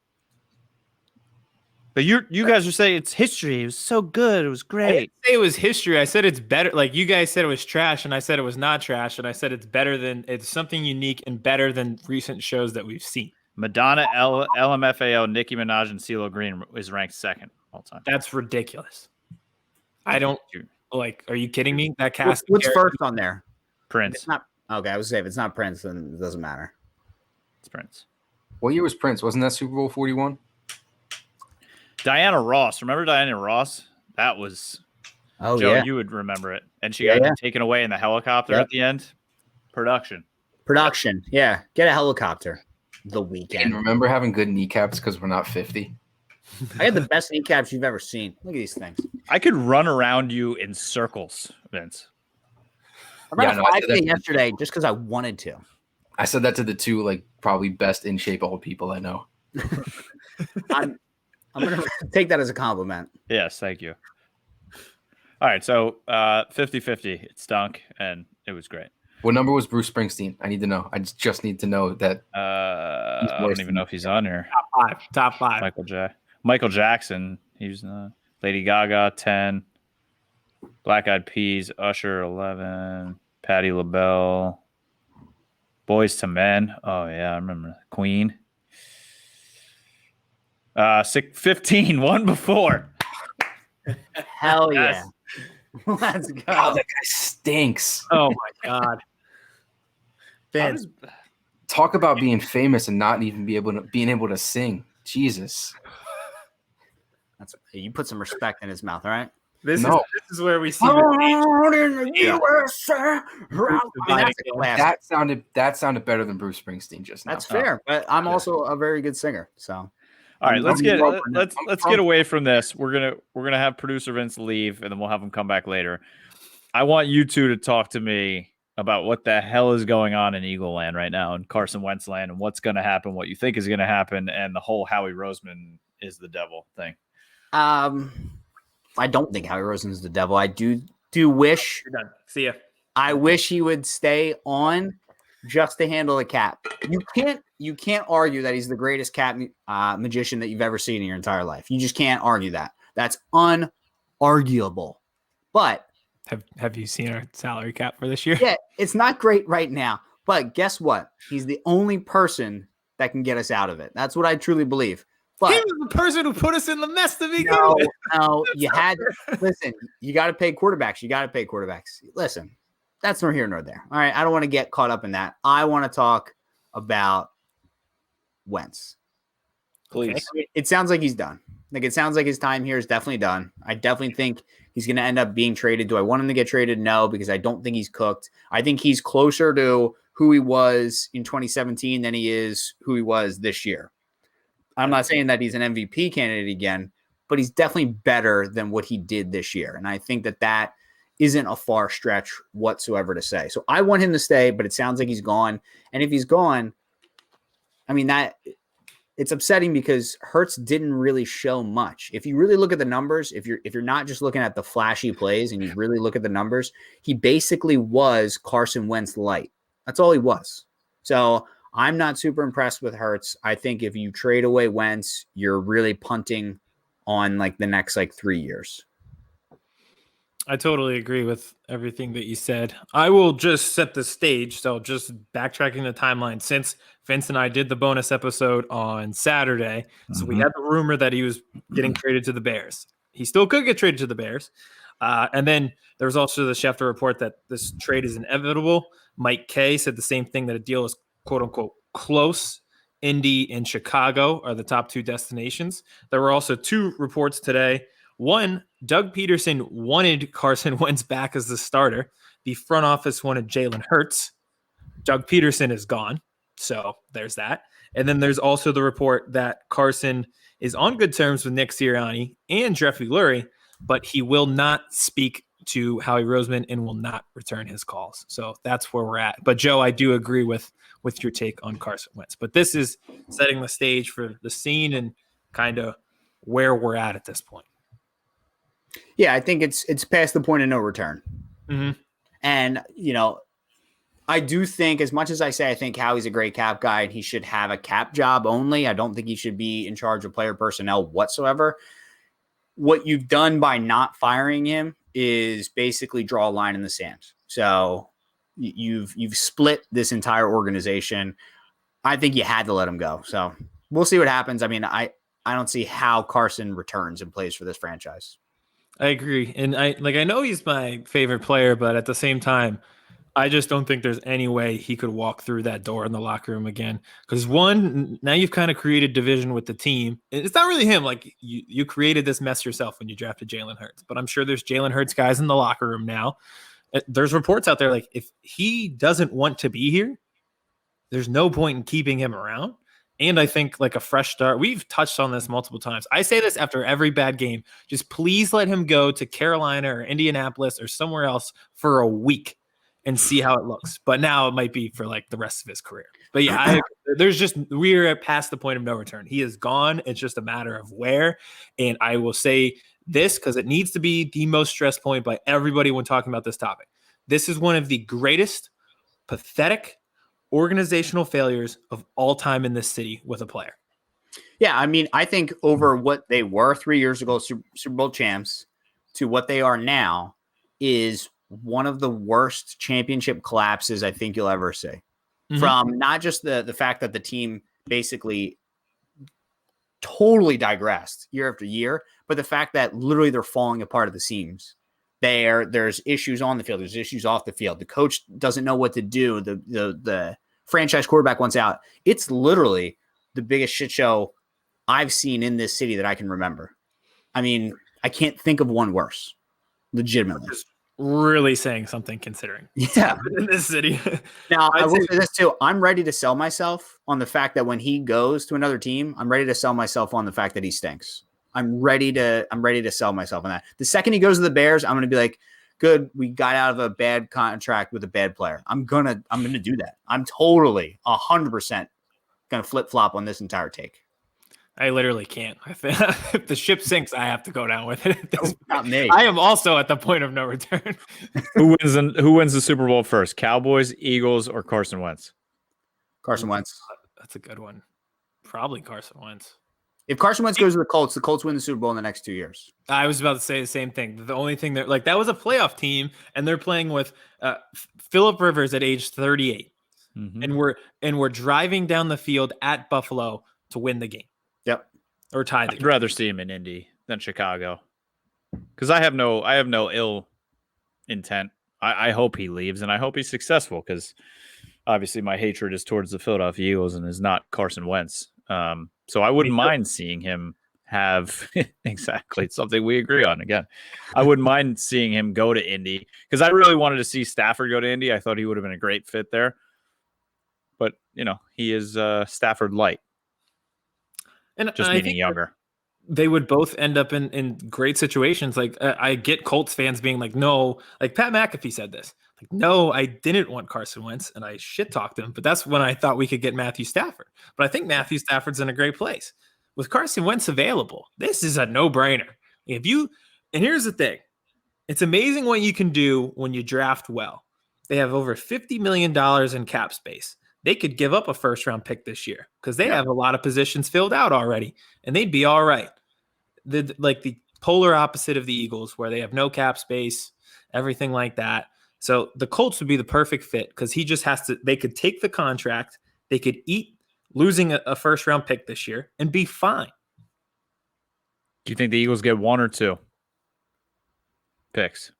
But you guys are saying it's history. It was so good. It was great. I didn't say it was history. I said it's better. Like, you guys said it was trash, and I said it was not trash, and I said it's something unique and better than recent shows that we've seen. Madonna, LMFAO, Nicki Minaj, and CeeLo Green is ranked second all time. That's ridiculous. I don't like. Are you kidding me? That cast. What's first on there? Prince. It's not okay. I was saying if it's not Prince, then it doesn't matter. It's Prince. What year was Prince? Wasn't that Super Bowl 41? Diana Ross. Remember Diana Ross? That was. Oh, Joe, yeah. you would remember it. And she got taken away in the helicopter at the end. Production. Yeah. Get a helicopter. The Weeknd. And remember having good kneecaps because we're not 50. I had the best kneecaps you've ever seen. Look at these things. I could run around you in circles, Vince. I ran a 5K yesterday just because I wanted to. I said that to the two probably best in shape old people I know. I'm gonna take that as a compliment. Yes, thank you. All right, so 50-50. It stunk and it was great. What number was Bruce Springsteen? I need to know. I just need to know that. I don't even know if he's on here. Top five. Michael Jackson. He's Lady Gaga 10. Black Eyed Peas. Usher 11. Patti LaBelle. Boys to Men. Oh yeah, I remember. Queen. 15. One before. Hell yeah. Let's go. Oh, that guy stinks. Oh my God. Fans. Talk about being famous and not even being able to sing. Jesus. You put some respect in his mouth, all right? This is where we see that sounded better than Bruce Springsteen just now. That's fair, but I'm also a very good singer. So all right, let's get away from this. We're gonna have producer Vince leave, and then we'll have him come back later. I want you two to talk to me about what the hell is going on in Eagle Land right now, in Carson Wentz land, and what's going to happen, what you think is going to happen, and the whole Howie Roseman is the devil thing. I don't think Howie Roseman is the devil. I do wish. You're done. See ya. I wish he would stay on just to handle the cap. You can't argue that he's the greatest cap magician that you've ever seen in your entire life. You just can't argue that. That's unarguable. But have you seen our salary cap for this year? Yeah, it's not great right now. But guess what? He's the only person that can get us out of it. That's what I truly believe. But he was the person who put us in the mess to begin with. No, listen, you got to pay quarterbacks. Listen, that's nor here nor there. All right, I don't want to get caught up in that. I want to talk about Wentz. Please. Okay? It sounds like he's done. Like, it sounds like his time here is definitely done. I definitely think he's going to end up being traded. Do I want him to get traded? No, because I don't think he's cooked. I think he's closer to who he was in 2017 than he is who he was this year. I'm not saying that he's an MVP candidate again, but he's definitely better than what he did this year. And I think that isn't a far stretch whatsoever to say. So I want him to stay, but it sounds like he's gone. And if he's gone, I mean, it's upsetting because Hurts didn't really show much. If you really look at the numbers, if you're not just looking at the flashy plays and you really look at the numbers, he basically was Carson Wentz light. That's all he was. So I'm not super impressed with Hurts. I think if you trade away Wentz, you're really punting on like the next 3 years. I totally agree with everything that you said. I will just set the stage. So just backtracking the timeline, since Vince and I did the bonus episode on Saturday. So we had the rumor that he was getting traded to the Bears. He still could get traded to the Bears. And then there was also the Schefter report that this trade is inevitable. Mike Kay said the same thing, that a deal is quote unquote close. Indy and Chicago are the top two destinations. There were also two reports today. One, Doug Peterson wanted Carson Wentz back as the starter. The front office wanted Jalen Hurts. Doug Peterson is gone. So there's that. And then there's also the report that Carson is on good terms with Nick Sirianni and Jeffrey Lurie, but he will not speak to Howie Roseman and will not return his calls. So that's where we're at. But Joe, I do agree with your take on Carson Wentz. But this is setting the stage for the scene and kind of where we're at this point. Yeah, I think it's past the point of no return. Mm-hmm. And, I do think, as much as I say I think Howie's a great cap guy and he should have a cap job only, I don't think he should be in charge of player personnel whatsoever. What you've done by not firing him is basically draw a line in the sand. So you've split this entire organization. I think you had to let him go. So we'll see what happens. I mean, I don't see how Carson returns and plays for this franchise. I agree. And I know he's my favorite player, but at the same time, I just don't think there's any way he could walk through that door in the locker room again. Because one, now you've kind of created division with the team. It's not really him. Like you created this mess yourself when you drafted Jalen Hurts. But I'm sure there's Jalen Hurts guys in the locker room now. There's reports out there like if he doesn't want to be here, there's no point in keeping him around. And I think like a fresh start, we've touched on this multiple times. I say this after every bad game. Just please let him go to Carolina or Indianapolis or somewhere else for a week and see how it looks. But now it might be for like the rest of his career. But yeah, we're past the point of no return. He is gone. It's just a matter of where. And I will say this because it needs to be the most stress point by everybody when talking about this topic. This is one of the greatest, pathetic organizational failures of all time in this city with a player. Yeah, I mean, I think over what they were 3 years ago, Super Bowl champs, to what they are now is one of the worst championship collapses I think you'll ever see. Mm-hmm. From not just the fact that the team basically totally digressed year after year, but the fact that literally they're falling apart at the seams There's issues on the field. There's issues off the field. The coach doesn't know what to do. The franchise quarterback wants out. It's literally the biggest shit show I've seen in this city that I can remember. I mean, I can't think of one worse. Legitimately. Really saying something considering. Yeah. In this city. Now, I will say this too. I'm ready to sell myself on the fact that when he goes to another team, I'm ready to sell myself on the fact that he stinks. I'm ready to sell myself on that. The second he goes to the Bears, I'm going to be like, good, we got out of a bad contract with a bad player. I'm going to do that. I'm totally 100% going to flip-flop on this entire take. I literally can't. If the ship sinks, I have to go down with it. Not me. I am also at the point of no return. Who wins the Super Bowl first? Cowboys, Eagles, or Carson Wentz? Carson Wentz. That's a good one. Probably Carson Wentz. If Carson Wentz goes to the Colts win the Super Bowl in the next 2 years. I was about to say the same thing. The only thing that was a playoff team, and they're playing with Phillip Rivers at age 38, and we're driving down the field at Buffalo to win the game. Yep. Or tie the I'd game. rather see him in Indy than Chicago, because I have no ill intent. I hope he leaves, and I hope he's successful, because obviously my hatred is towards the Philadelphia Eagles and is not Carson Wentz. So I wouldn't mind seeing him have exactly something we agree on. Again, I wouldn't mind seeing him go to Indy, because I really wanted to see Stafford go to Indy. I thought he would have been a great fit there, but he is Stafford light, and just meaning younger. They would both end up in great situations. Like I get Colts fans being like, no, like Pat McAfee said this. Like, no, I didn't want Carson Wentz, and I shit talked him. But that's when I thought we could get Matthew Stafford. But I think Matthew Stafford's in a great place with Carson Wentz available. This is a no-brainer. And here's the thing: it's amazing what you can do when you draft well. They have over $50 million in cap space. They could give up a first-round pick this year because they have a lot of positions filled out already, and they'd be all right. The polar opposite of the Eagles, where they have no cap space, everything like that. So the Colts would be the perfect fit, because he just has to. They could take the contract, they could eat losing a first round pick this year and be fine. Do you think the Eagles get 1 or 2 picks?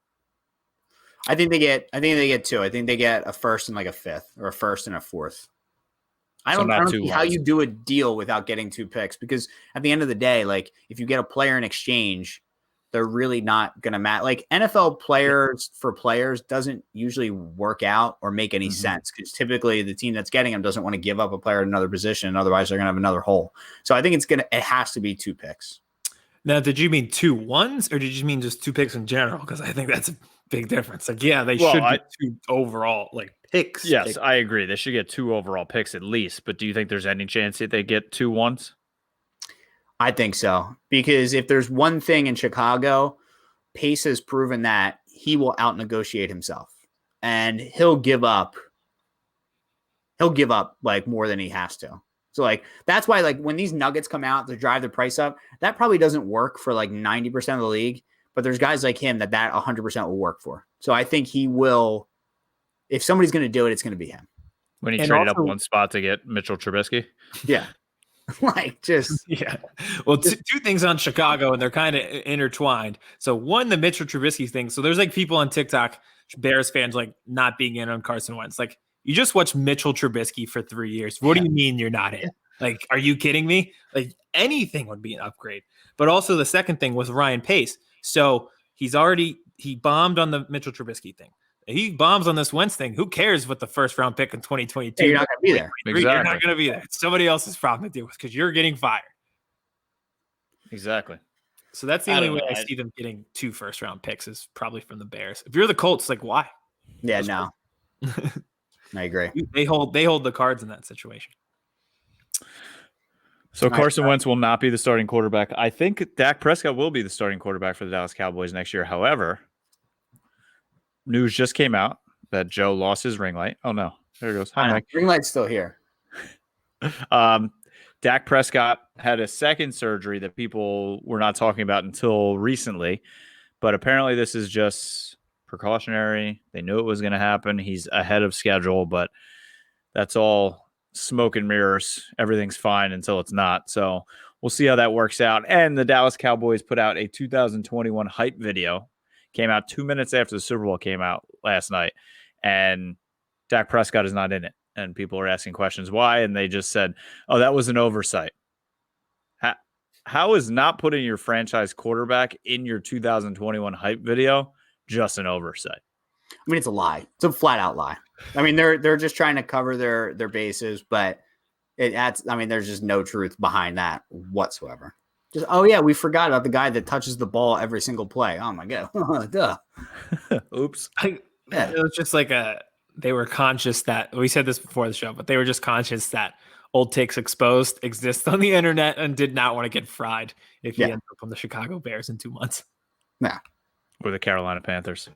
I think they get 2. I think they get a first and like a fifth, or a first and a fourth. I don't see how you do a deal without getting 2 picks, because at the end of the day, like if you get a player in exchange, they're really not going to match. Like NFL players for players doesn't usually work out or make any sense, because typically the team that's getting them doesn't want to give up a player at another position. Otherwise they're going to have another hole. So I think it has to be 2 picks. Now, did you mean 2 1s, or did you mean just 2 picks in general? Because I think that's a big difference. Like, yeah, they should get 2 overall picks. Yes, I agree. They should get 2 overall picks at least. But do you think there's any chance that they get 2 1s? I think so, because if there's one thing in Chicago, Pace has proven that he will out-negotiate himself, and he'll give up like more than he has to. So like that's why like when these nuggets come out to drive the price up, that probably doesn't work for like 90% of the league, but there's guys like him that 100% will work for. So I think he will. If somebody's going to do it, it's going to be him. When he traded up one spot to get Mitchell Trubisky. Yeah. Like just yeah. Well, 2 things on Chicago, and they're kind of intertwined. So one, the Mitchell Trubisky thing. So there's like people on TikTok, Bears fans, like not being in on Carson Wentz. Like, you just watched Mitchell Trubisky for 3 years. What do you mean you're not in? Like, are you kidding me? Like, anything would be an upgrade. But also the second thing was Ryan Pace. So he bombed on the Mitchell Trubisky thing. He bombs on this Wentz thing. Who cares what the first round pick in 2022? You're not going to be there. Exactly. You're not going to be there. It's somebody else's problem to deal with, because you're getting fired. Exactly. So that's the only way I see them getting 2 first round picks, is probably from the Bears. If you're the Colts, like, why? Yeah, no. I agree. They hold the cards in that situation. So Carson Wentz will not be the starting quarterback. I think Dak Prescott will be the starting quarterback for the Dallas Cowboys next year. However, news just came out that Joe lost his ring light. Oh no, there it goes. Hi, Mike. Ring light's still here. Dak Prescott had a second surgery that people were not talking about until recently, but apparently this is just precautionary. They knew it was going to happen. He's ahead of schedule, but that's all smoke and mirrors. Everything's fine until it's not. So we'll see how that works out. And the Dallas Cowboys put out a 2021 hype video came out 2 minutes after the Super Bowl came out last night, and Dak Prescott is not in it. And people are asking questions why, and they just said, "Oh, that was an oversight." How is not putting your franchise quarterback in your 2021 hype video just an oversight? I mean, it's a lie. It's a flat out lie. I mean, they're just trying to cover their bases, but there's just no truth behind that whatsoever. Just, oh yeah, we forgot about the guy that touches the ball every single play. Oh my God. Duh. Oops. It was just like they were conscious that we said this before the show, but they were just conscious that Old Takes Exposed exists on the internet and did not want to get fried if he ends up on the Chicago Bears in 2 months. Yeah. Or the Carolina Panthers.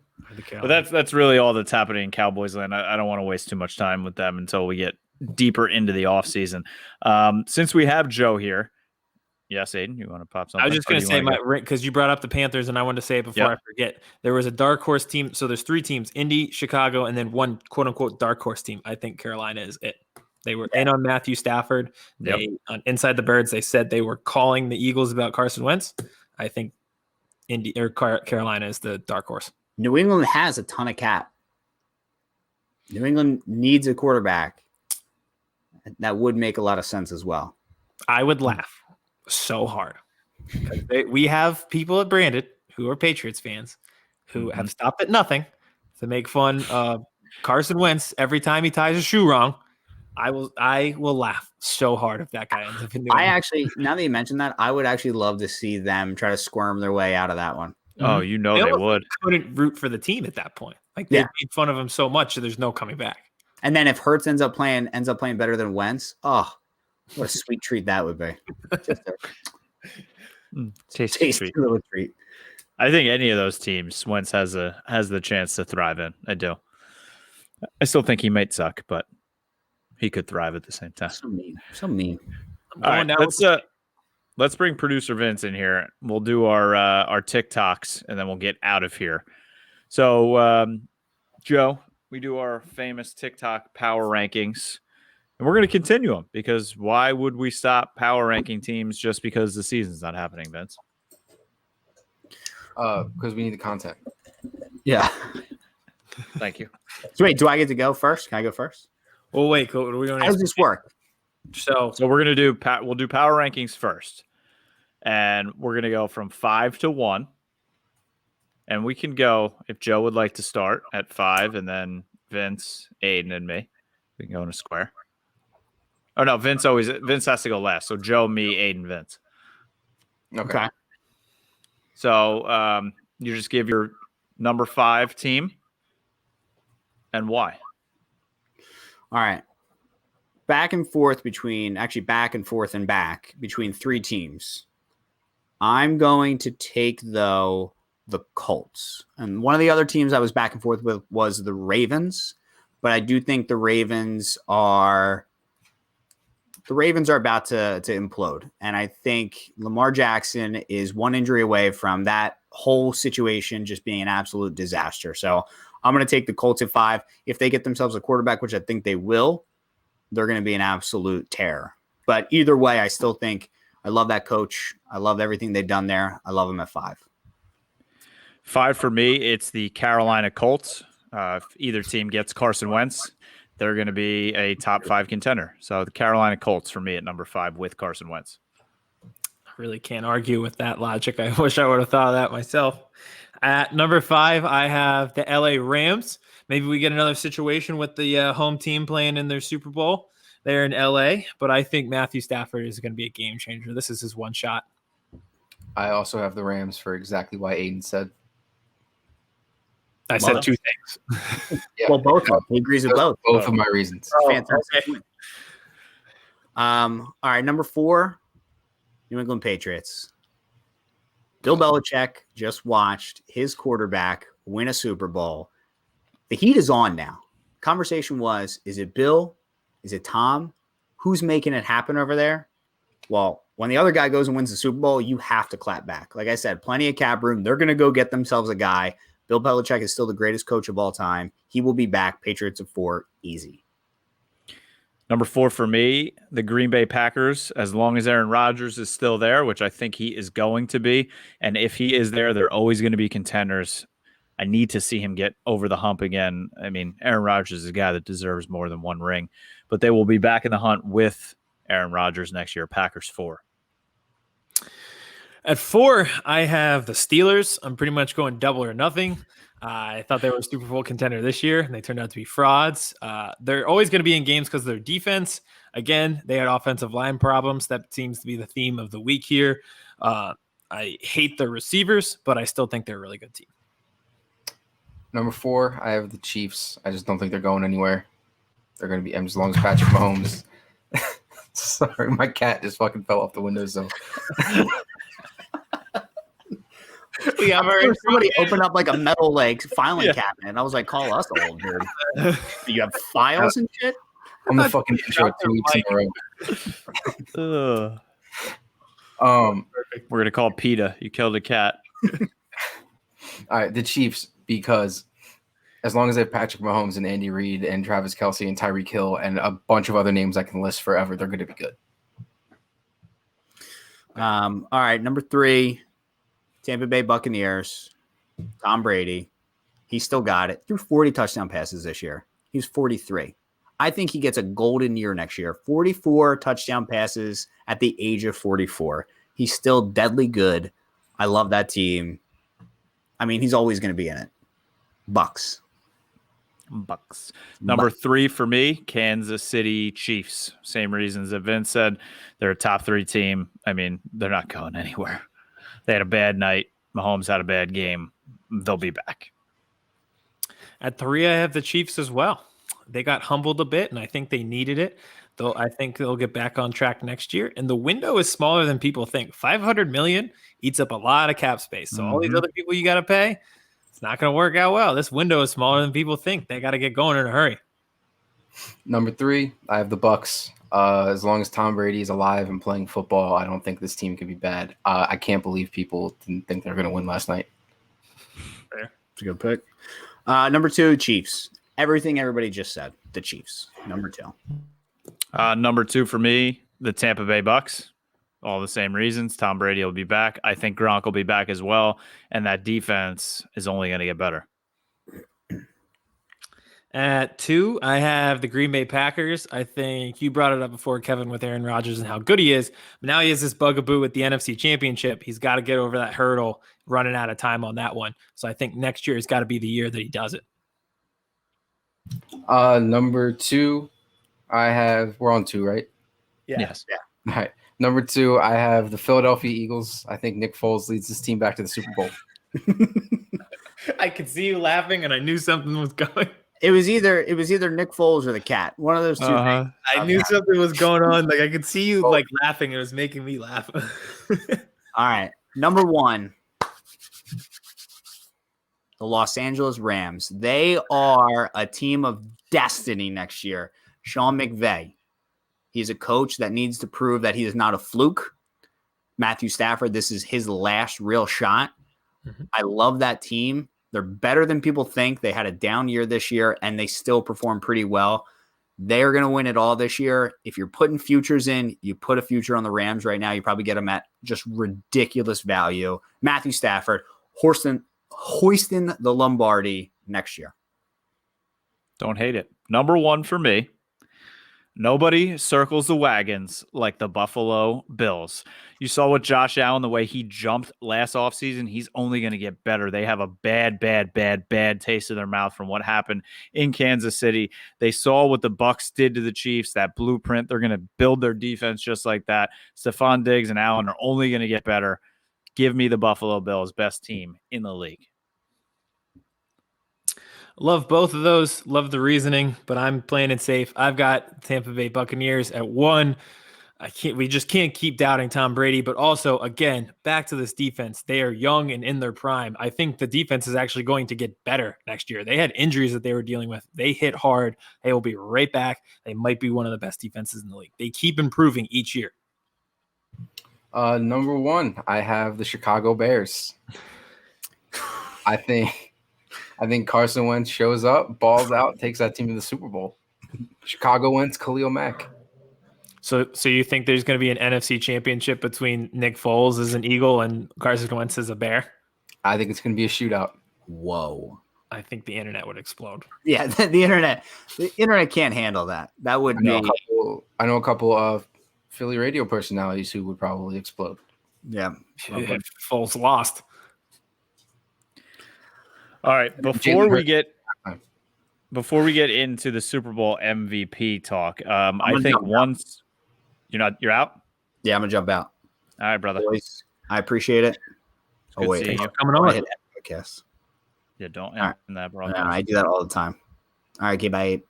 But that's really all that's happening in Cowboys land. I don't want to waste too much time with them until we get deeper into the offseason. Since we have Joe here, yes, Aidan, you want to pop something? I was just going to say, because you brought up the Panthers, and I wanted to say it before I forget. There was a dark horse team. So there's 3 teams, Indy, Chicago, and then one quote-unquote dark horse team. I think Carolina is it. They were in on Matthew Stafford. On Inside the Birds, they said they were calling the Eagles about Carson Wentz. I think Carolina is the dark horse. New England has a ton of cap. New England needs a quarterback. That would make a lot of sense as well. I would laugh so hard. We have people at Brandon who are Patriots fans who have stopped at nothing to make fun of Carson Wentz every time he ties a shoe wrong. I will laugh so hard if that guy ends up in New England. Now that you mentioned that, I would actually love to see them try to squirm their way out of that one. Oh, you know they would. Couldn't root for the team at that point. Like they made fun of him so much, so there's no coming back. And then if Hurts ends up playing better than Wentz, what a sweet treat that would be. Just a tasty little treat. I think any of those teams, Wentz has the chance to thrive in. I do. I still think he might suck, but he could thrive at the same time. So mean. All right, let's bring producer Vince in here. We'll do our TikToks, and then we'll get out of here. So, Joe, we do our famous TikTok power rankings, and we're going to continue them because why would we stop power ranking teams just because the season's not happening, Vince? Because we need the content. Yeah. Thank you. So wait, do I get to go first? Can I go first? Well, wait. What are we doing? How does this work? So we're gonna do we'll do power rankings first, and we're gonna go from 5 to 1, and we can go if Joe would like to start at 5, and then Vince, Aidan, and me. We can go in a square. Oh no, Vince has to go last. So Joe, me, Aidan, Vince. Okay. So you just give your number 5 team and why. All right. Back and forth between 3 teams. I'm going to take, though, the Colts. And one of the other teams I was back and forth with was the Ravens. But I do think the Ravens are about to implode. And I think Lamar Jackson is one injury away from that whole situation just being an absolute disaster. So I'm going to take the Colts at 5. If they get themselves a quarterback, which I think they will, they're going to be an absolute terror. But either way, I still think I love that coach. I love everything they've done there. I love them at 5. 5 for me, it's the Carolina Colts. If either team gets Carson Wentz, they're going to be a top 5 contender. So the Carolina Colts for me at number 5 with Carson Wentz. I really can't argue with that logic. I wish I would have thought of that myself. At number 5, I have the LA Rams. Maybe we get another situation with the home team playing in their Super Bowl there in LA, but I think Matthew Stafford is going to be a game changer. This is his one shot. I also have the Rams for exactly why Aidan said. I said 2 things. Yeah. Well, both of them. He agrees with both. Both of my reasons. Fantastic. Okay. All right, number 4, New England Patriots. Bill Belichick just watched his quarterback win a Super Bowl. The heat is on now. Conversation was, is it Bill? Is it Tom? Who's making it happen over there? Well, when the other guy goes and wins the Super Bowl, you have to clap back. Like I said, plenty of cap room. They're going to go get themselves a guy. Bill Belichick is still the greatest coach of all time. He will be back. Patriots at 4, easy. Number 4 for me, the Green Bay Packers, as long as Aaron Rodgers is still there, which I think he is going to be. And if he is there, they're always going to be contenders. I need to see him get over the hump again. I mean, Aaron Rodgers is a guy that deserves more than one ring, but they will be back in the hunt with Aaron Rodgers next year. Packers 4. At 4, I have the Steelers. I'm pretty much going double or nothing. I thought they were a Super Bowl contender this year, and they turned out to be frauds. They're always going to be in games because of their defense. Again, they had offensive line problems. That seems to be the theme of the week here. I hate their receivers, but I still think they're a really good team. Number 4, I have the Chiefs. I just don't think they're going anywhere. They're going to be as long as Patrick Mahomes. Sorry, my cat just fucking fell off the windowsill. Yeah, I heard somebody open up like a metal filing cabinet. And I was like, call us old, dude. You have files and shit? I'm the fucking intro 2 weeks in a row. We're going to call PETA. You killed a cat. All right, the Chiefs, because as long as they have Patrick Mahomes and Andy Reid and Travis Kelce and Tyreek Hill and a bunch of other names I can list forever, they're going to be good. All right, number 3, Tampa Bay Buccaneers, Tom Brady. He still got it. Threw 40 touchdown passes this year. He's 43. I think he gets a golden year next year. 44 touchdown passes at the age of 44. He's still deadly good. I love that team. I mean, he's always going to be in it. Bucs. Number 3 for me, Kansas City Chiefs. Same reasons that Vince said. They're a top 3 team. I mean, they're not going anywhere. They had a bad night. Mahomes had a bad game. They'll be back. At 3, I have the Chiefs as well. They got humbled a bit, and I think they needed it. Though I think they'll get back on track next year. And the window is smaller than people think. $500 million eats up a lot of cap space. So all these other people you got to pay, it's not going to work out well. This window is smaller than people think. They got to get going in a hurry. Number 3, I have the Bucs. As long as Tom Brady is alive and playing football, I don't think this team can be bad. I can't believe people didn't think they were going to win last night. Fair. It's a good pick. Number 2, Chiefs. Everything everybody just said. The Chiefs. Number 2. Number 2 for me, the Tampa Bay Bucs. All the same reasons. Tom Brady will be back. I think Gronk will be back as well. And that defense is only going to get better. At 2, I have the Green Bay Packers. I think you brought it up before, Kevin, with Aaron Rodgers and how good he is. But now he has this bugaboo with the NFC Championship. He's got to get over that hurdle, running out of time on that one. So I think next year has got to be the year that he does it. Number 2, we're on 2, right? Yeah. Yes. Yeah. All right. Number 2, I have the Philadelphia Eagles. I think Nick Foles leads this team back to the Super Bowl. I could see you laughing, and I knew something was going. It was either Nick Foles or the cat. One of those two things. I knew something was going on. Like I could see you like laughing. It was making me laugh. All right. Number 1. The Los Angeles Rams. They are a team of destiny next year. Sean McVay. He's a coach that needs to prove that he is not a fluke. Matthew Stafford, this is his last real shot. Mm-hmm. I love that team. They're better than people think. They had a down year this year, and they still perform pretty well. They're going to win it all this year. If you're putting futures in, you put a future on the Rams right now, you probably get them at just ridiculous value. Matthew Stafford, hoisting the Lombardi next year. Don't hate it. Number 1 for me. Nobody circles the wagons like the Buffalo Bills. You saw what Josh Allen, the way he jumped last offseason, he's only going to get better. They have a bad taste in their mouth from what happened in Kansas City. They saw what the Bucs did to the Chiefs, that blueprint. They're going to build their defense just like that. Stephon Diggs and Allen are only going to get better. Give me the Buffalo Bills, best team in the league. Love both of those. Love the reasoning, but I'm playing it safe. I've got Tampa Bay Buccaneers at 1. We just can't keep doubting Tom Brady, but also, again, back to this defense. They are young and in their prime. I think the defense is actually going to get better next year. They had injuries that they were dealing with. They hit hard. They will be right back. They might be one of the best defenses in the league. They keep improving each year. Number 1, I have the Chicago Bears. I think Carson Wentz shows up, balls out, takes that team to the Super Bowl. Chicago Wentz, Khalil Mack. So you think there's going to be an NFC championship between Nick Foles as an Eagle and Carson Wentz as a Bear? I think it's going to be a shootout. Whoa. I think the internet would explode. Yeah, the internet can't handle that. That would be. I know a couple of Philly radio personalities who would probably explode. Yeah. Foles lost. All right, before we get into the Super Bowl MVP talk, I think once you're out. Yeah, I'm gonna jump out. All right, brother. Boys, I appreciate it. Good wait, seeing you. Coming on. Podcast. Yeah, don't All right. end that, bro. I do that all the time. All right, okay, bye.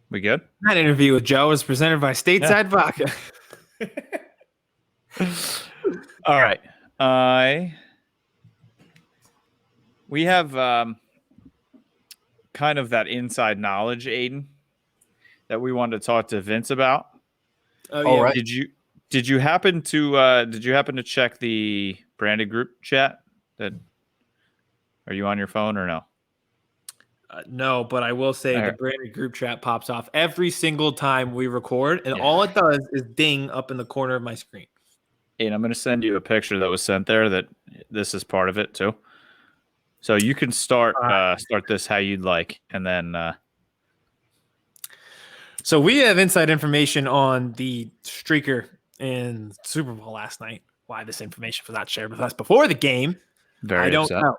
We good? That interview with Joe was presented by Stateside Vodka. All right. We have kind of that inside knowledge, Aidan, that we wanted to talk to Vince about. Oh yeah. All right. Did you happen to check the branded group chat? Are you on your phone or no? No, but I will say All the right. branded group chat pops off every single time we record, and all it does is ding up in the corner of my screen. And I'm going to send you a picture that was sent there that this is part of it too. So you can start this how you'd like, and then. So we have inside information on the streaker in Super Bowl last night. Why this information was not shared with us before the game, I don't know.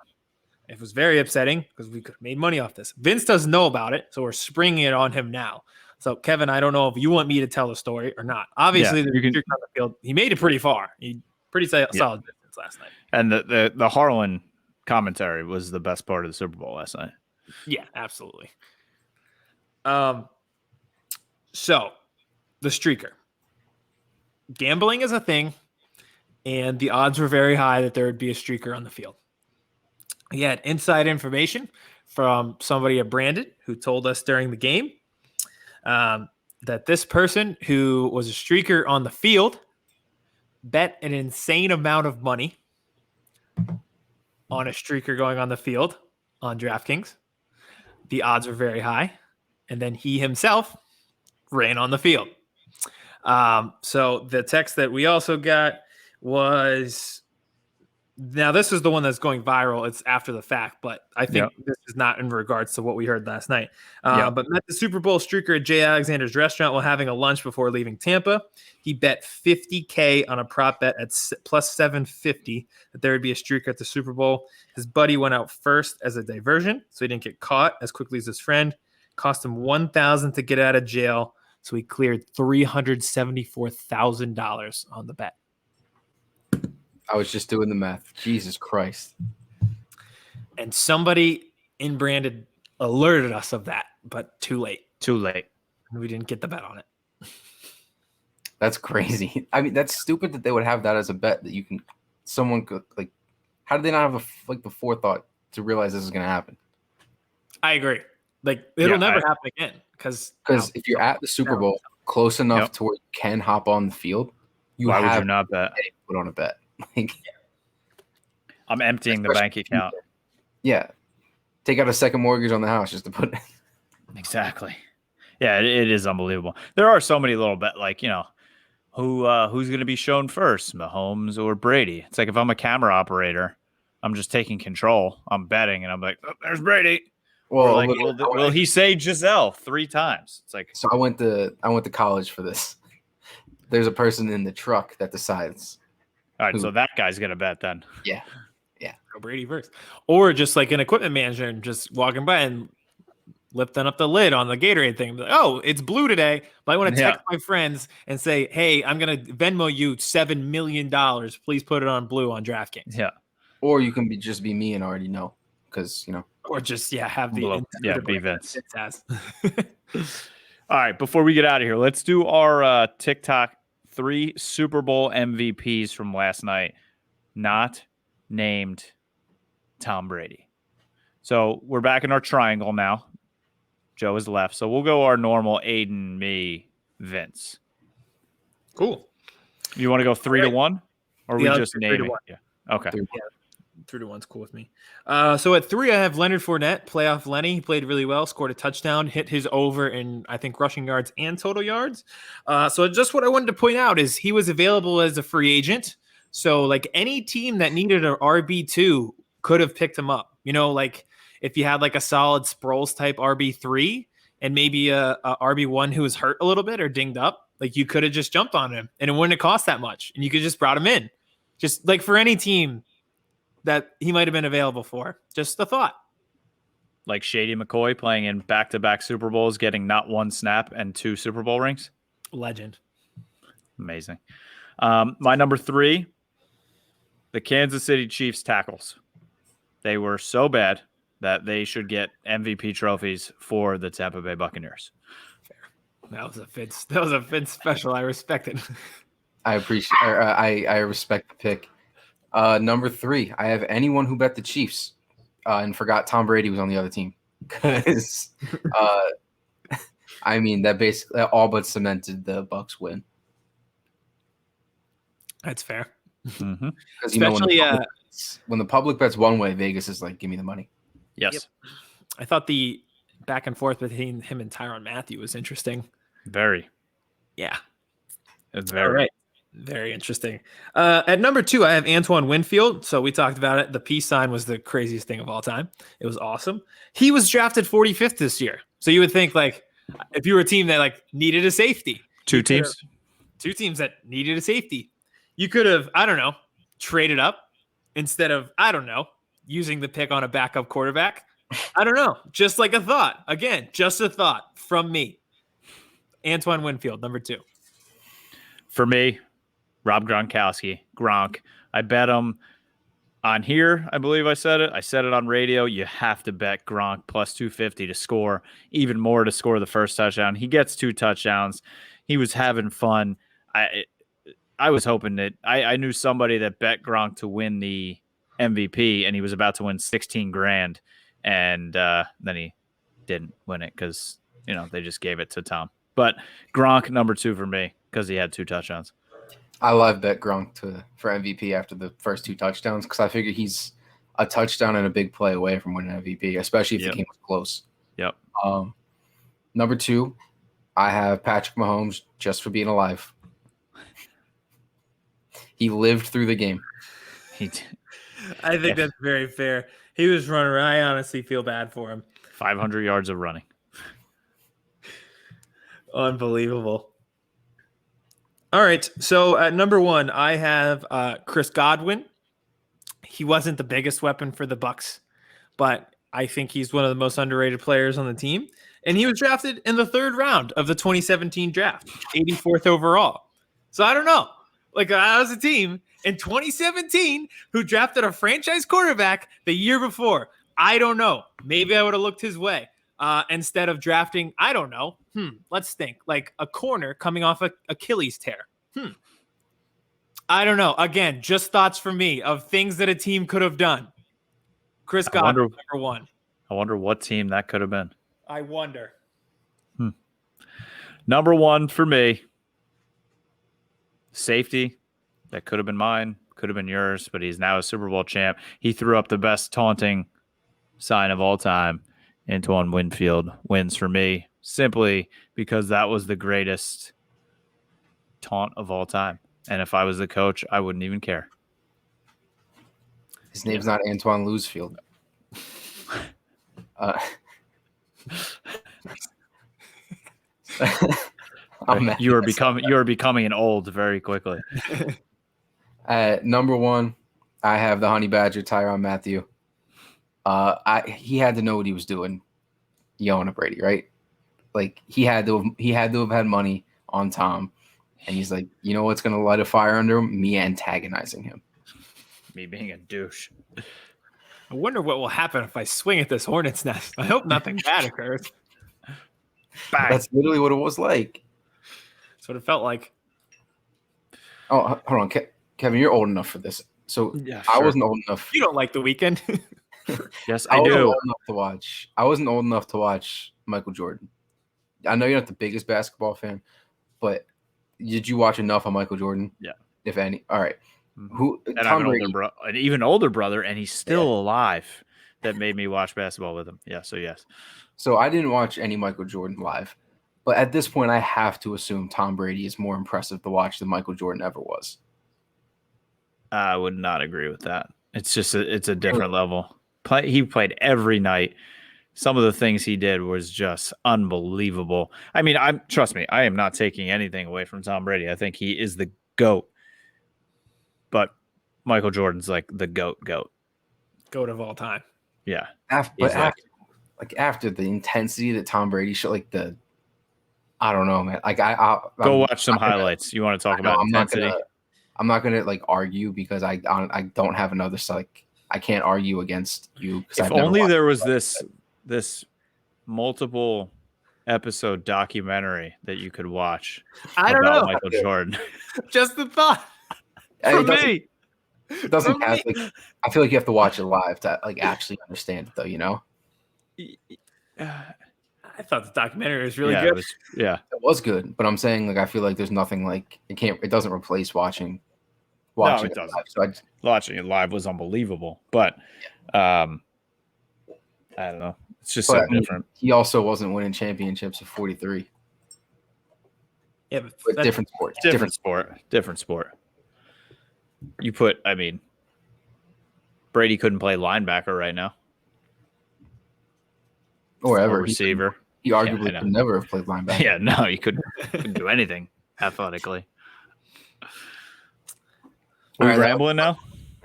It was very upsetting because we could have made money off this. Vince doesn't know about it, so we're springing it on him now. So, Kevin, I don't know if you want me to tell the story or not. Obviously, the streaker on the field, he made it pretty far. He pretty solid distance last night. And the Harlan commentary was the best part of the Super Bowl last night. Yeah, absolutely. So, the streaker. Gambling is a thing, and the odds were very high that there would be a streaker on the field. He had inside information from somebody at Brandon who told us during the game that this person who was a streaker on the field bet an insane amount of money on a streaker going on the field on DraftKings. The odds were very high. And then he himself ran on the field. So the text that we also got was... Now, this is the one that's going viral. It's after the fact, but I think this is not in regards to what we heard last night. But met the Super Bowl streaker at Jay Alexander's restaurant while having a lunch before leaving Tampa. He bet $50K on a prop bet at plus 750 that there would be a streaker at the Super Bowl. His buddy went out first as a diversion, so he didn't get caught as quickly as his friend. Cost him $1,000 to get out of jail, so he cleared $374,000 on the bet. I was just doing the math. Jesus Christ. And somebody in Brandon alerted us of that, but too late. We didn't get the bet on it. That's crazy. I mean, that's stupid that they would have that as a bet that someone could, like, how did they not have the forethought to realize this is going to happen? I agree. Like, it'll never happen again. Because if you're at the Super Bowl close enough to where you can hop on the field, why would you not bet? Put on a bet. I'm emptying the bank account. Yeah. Take out a second mortgage on the house just to put it. Exactly. Yeah, it is unbelievable. There are so many little who's going to be shown first, Mahomes or Brady. It's like if I'm a camera operator, I'm just taking control. I'm betting, and I'm like, oh, there's Brady. Well, like, will he say Giselle 3 times? It's like, so I went to college for this. There's a person in the truck that decides. All right, so that guy's gonna bet then. Yeah. Go Brady first, or just like an equipment manager and just walking by and lifting up the lid on the Gatorade thing. Like, oh, it's blue today, but I want to text my friends and say, hey, I'm gonna Venmo you $7 million. Please put it on blue on DraftKings. Yeah. Or you can just be me and already know because Or just have the be Vince. All right, before we get out of here, let's do our TikTok 3 Super Bowl MVPs from last night, not named Tom Brady. So we're back in our triangle now. Joe is left. So we'll go our normal Aidan, me, Vince. Cool. You want to go 3-1? Or we just name it? Yeah. Okay. 3-1's cool with me. So at 3, I have Leonard Fournette, playoff Lenny. He played really well, scored a touchdown, hit his over in, I think, rushing yards and total yards. So just what I wanted to point out is he was available as a free agent. So like any team that needed an RB2 could have picked him up. You know, like if you had like a solid Sproles type RB3 and maybe a RB1 who was hurt a little bit or dinged up, like you could have just jumped on him and it wouldn't have cost that much. And you could just brought him in. Just like for any team that he might have been available for. Just a thought. Like Shady McCoy playing in back-to-back Super Bowls, getting not 1 snap and 2 Super Bowl rings. Legend. Amazing. My number 3, the Kansas City Chiefs tackles. They were so bad that they should get MVP trophies for the Tampa Bay Buccaneers. Fair. That was a Fitz special. I respect it. I appreciate. I respect the pick. Number 3, I have anyone who bet the Chiefs and forgot Tom Brady was on the other team because I mean that basically all but cemented the Bucs win. That's fair. Mm-hmm. Because especially when the public bets one way, Vegas is like, give me the money. Yes. Yep. I thought the back and forth between him and Tyrann Mathieu was interesting. Very. Yeah. It's very. All right. Very interesting. At number 2, I have Antoine Winfield. So we talked about it. The peace sign was the craziest thing of all time. It was awesome. He was drafted 45th this year. So you would think like if you were a team that like needed a safety. 2 teams? 2 teams that needed a safety. You could have, I don't know, traded up instead of, I don't know, using the pick on a backup quarterback. I don't know. Just like a thought. Again, just a thought from me. Antoine Winfield, number 2. For me, Rob Gronkowski, Gronk. I bet him on here. I believe I said it. I said it on radio. You have to bet Gronk plus 250 to score, even more to score the first touchdown. He gets 2 touchdowns. He was having fun. I was hoping that I knew somebody that bet Gronk to win the MVP, and he was about to win $16,000, and then he didn't win it because they just gave it to Tom. But Gronk number 2 for me because he had 2 touchdowns. I live bet Gronk for MVP after the first 2 touchdowns because I figure he's a touchdown and a big play away from winning MVP, especially if the game was close. Yep. Number 2, I have Patrick Mahomes just for being alive. He lived through the game. I think that's very fair. He was running around. I honestly feel bad for him. 500 yards of running. Unbelievable. All right. So at number 1, I have Chris Godwin. He wasn't the biggest weapon for the Bucs, but I think he's one of the most underrated players on the team. And he was drafted in the 3rd round of the 2017 draft, 84th overall. So I don't know. Like I was a team in 2017 who drafted a franchise quarterback the year before. I don't know. Maybe I would have looked his way instead of drafting, I don't know. Let's think. Like a corner coming off an Achilles tear. I don't know. Again, just thoughts from me of things that a team could have done. Chris Godwin, number 1. I wonder what team that could have been. I wonder. Number 1 for me. Safety, that could have been mine, could have been yours, but he's now a Super Bowl champ. He threw up the best taunting sign of all time. Antoine Winfield wins for me simply because that was the greatest taunt of all time. And if I was the coach, I wouldn't even care. His name's not Antoine Loosefield. You are becoming an old very quickly. At number 1, I have the Honey Badger, Tyrann Mathieu. He had to know what he was doing, yelling at Brady, right? Like he had to have had money on Tom, and he's like, you know what's gonna light a fire under him? Me antagonizing him. Me being a douche. I wonder what will happen if I swing at this hornet's nest. I hope nothing bad occurs. Bang. That's literally what it was like. That's what it felt like. Oh, hold on, Kevin, you're old enough for this. So yeah, sure. I wasn't old enough. You don't like The Weeknd? Yes, I do. I wasn't old enough to watch Michael Jordan. I know you're not the biggest basketball fan, but did you watch enough of Michael Jordan? Yeah, if any. All right. And I have an even older brother, and he's still alive. That made me watch basketball with him. Yeah, so yes. So I didn't watch any Michael Jordan live, but at this point, I have to assume Tom Brady is more impressive to watch than Michael Jordan ever was. I would not agree with that. It's just it's a different level. He played every night. Some of the things he did was just unbelievable. I mean, trust me, I am not taking anything away from Tom Brady. I think he is the GOAT. But Michael Jordan's like the GOAT. GOAT of all time. Yeah. After the intensity that Tom Brady showed, like I don't know, man. Like go watch some highlights. You want to talk about intensity? I'm not gonna like argue because I don't have another like I can't argue against you. If only there was this multiple episode documentary that you could watch. I don't know, Michael Jordan. Just the thought. It doesn't have like I feel like you have to watch it live to like actually understand it though, you know? I thought the documentary was really good. It was good, but I'm saying like I feel like there's nothing like it doesn't replace watching no, it doesn't. Live. So watching it live was unbelievable, but I don't know. It's just so different. He also wasn't winning championships at 43. Yeah, but different sport. Different sport. Brady couldn't play linebacker right now. Or ever. Receiver. He arguably could never have played linebacker. Yeah, no, he couldn't do anything athletically. Are we rambling now?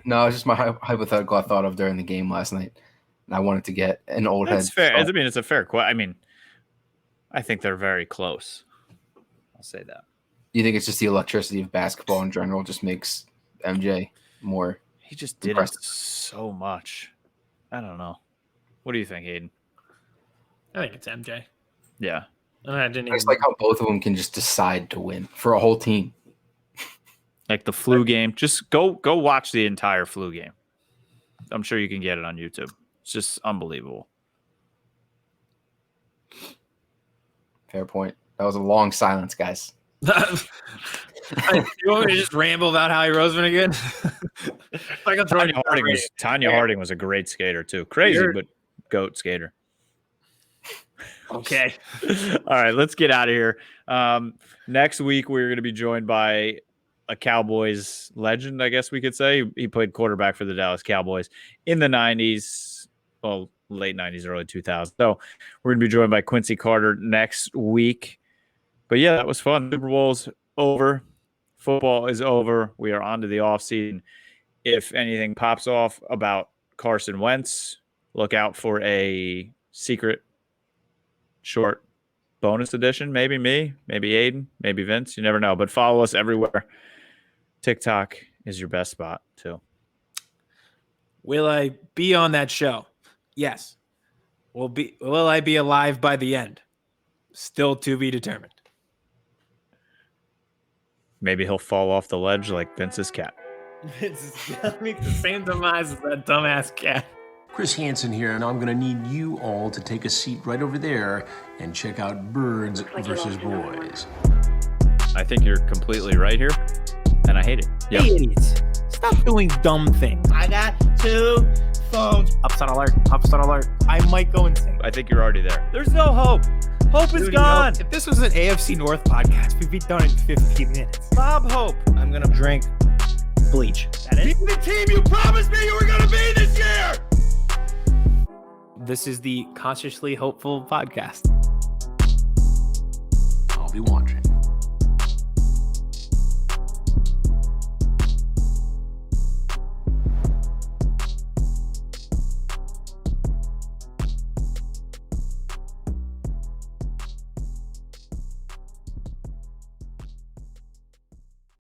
No, it's just my hypothetical I thought of during the game last night. And I wanted to get an old head. It's fair. I mean, it's a fair question. I think they're very close. I'll say that. You think it's just the electricity of basketball in general just makes MJ more He just did it so much. I don't know. What do you think, Aidan? I think it's MJ. Yeah. I just like how both of them can just decide to win for a whole team. Like the flu game. Just go watch the entire flu game. I'm sure you can get it on YouTube. It's just unbelievable. Fair point. That was a long silence, guys. You want me to just ramble about Howie Roseman again? Like Tanya Harding was a great skater too. Crazy, but GOAT skater. Okay. All right, let's get out of here. Next week, we're going to be joined by a Cowboys legend, I guess we could say. He played quarterback for the Dallas Cowboys in the 90s, well, late 90s, early 2000s. So we're going to be joined by Quincy Carter next week. But yeah, that was fun. Super Bowl's over. Football is over. We are on to the offseason. If anything pops off about Carson Wentz, look out for a secret short bonus edition. Maybe me, maybe Aidan, maybe Vince. You never know. But follow us everywhere. TikTok is your best spot too. Will I be on that show? Yes. Will I be alive by the end? Still to be determined. Maybe he'll fall off the ledge like Vince's cat. Vince is gonna meet the same demise as that dumbass cat. Chris Hansen here, and I'm going to need you all to take a seat right over there and check out Birds versus Boys. I think you're completely right here, and I hate it. Yep. Hey, idiots. Stop doing dumb things. I got 2 phones. Upset alert. Upset alert. I might go insane. I think you're already there. There's no hope. Hope is gone. If this was an AFC North podcast, we'd be done in 15 minutes. Bob Hope. I'm going to drink bleach. That is the team you promised me you were going to be this year. This is the Consciously Hopeful podcast. I'll be watching.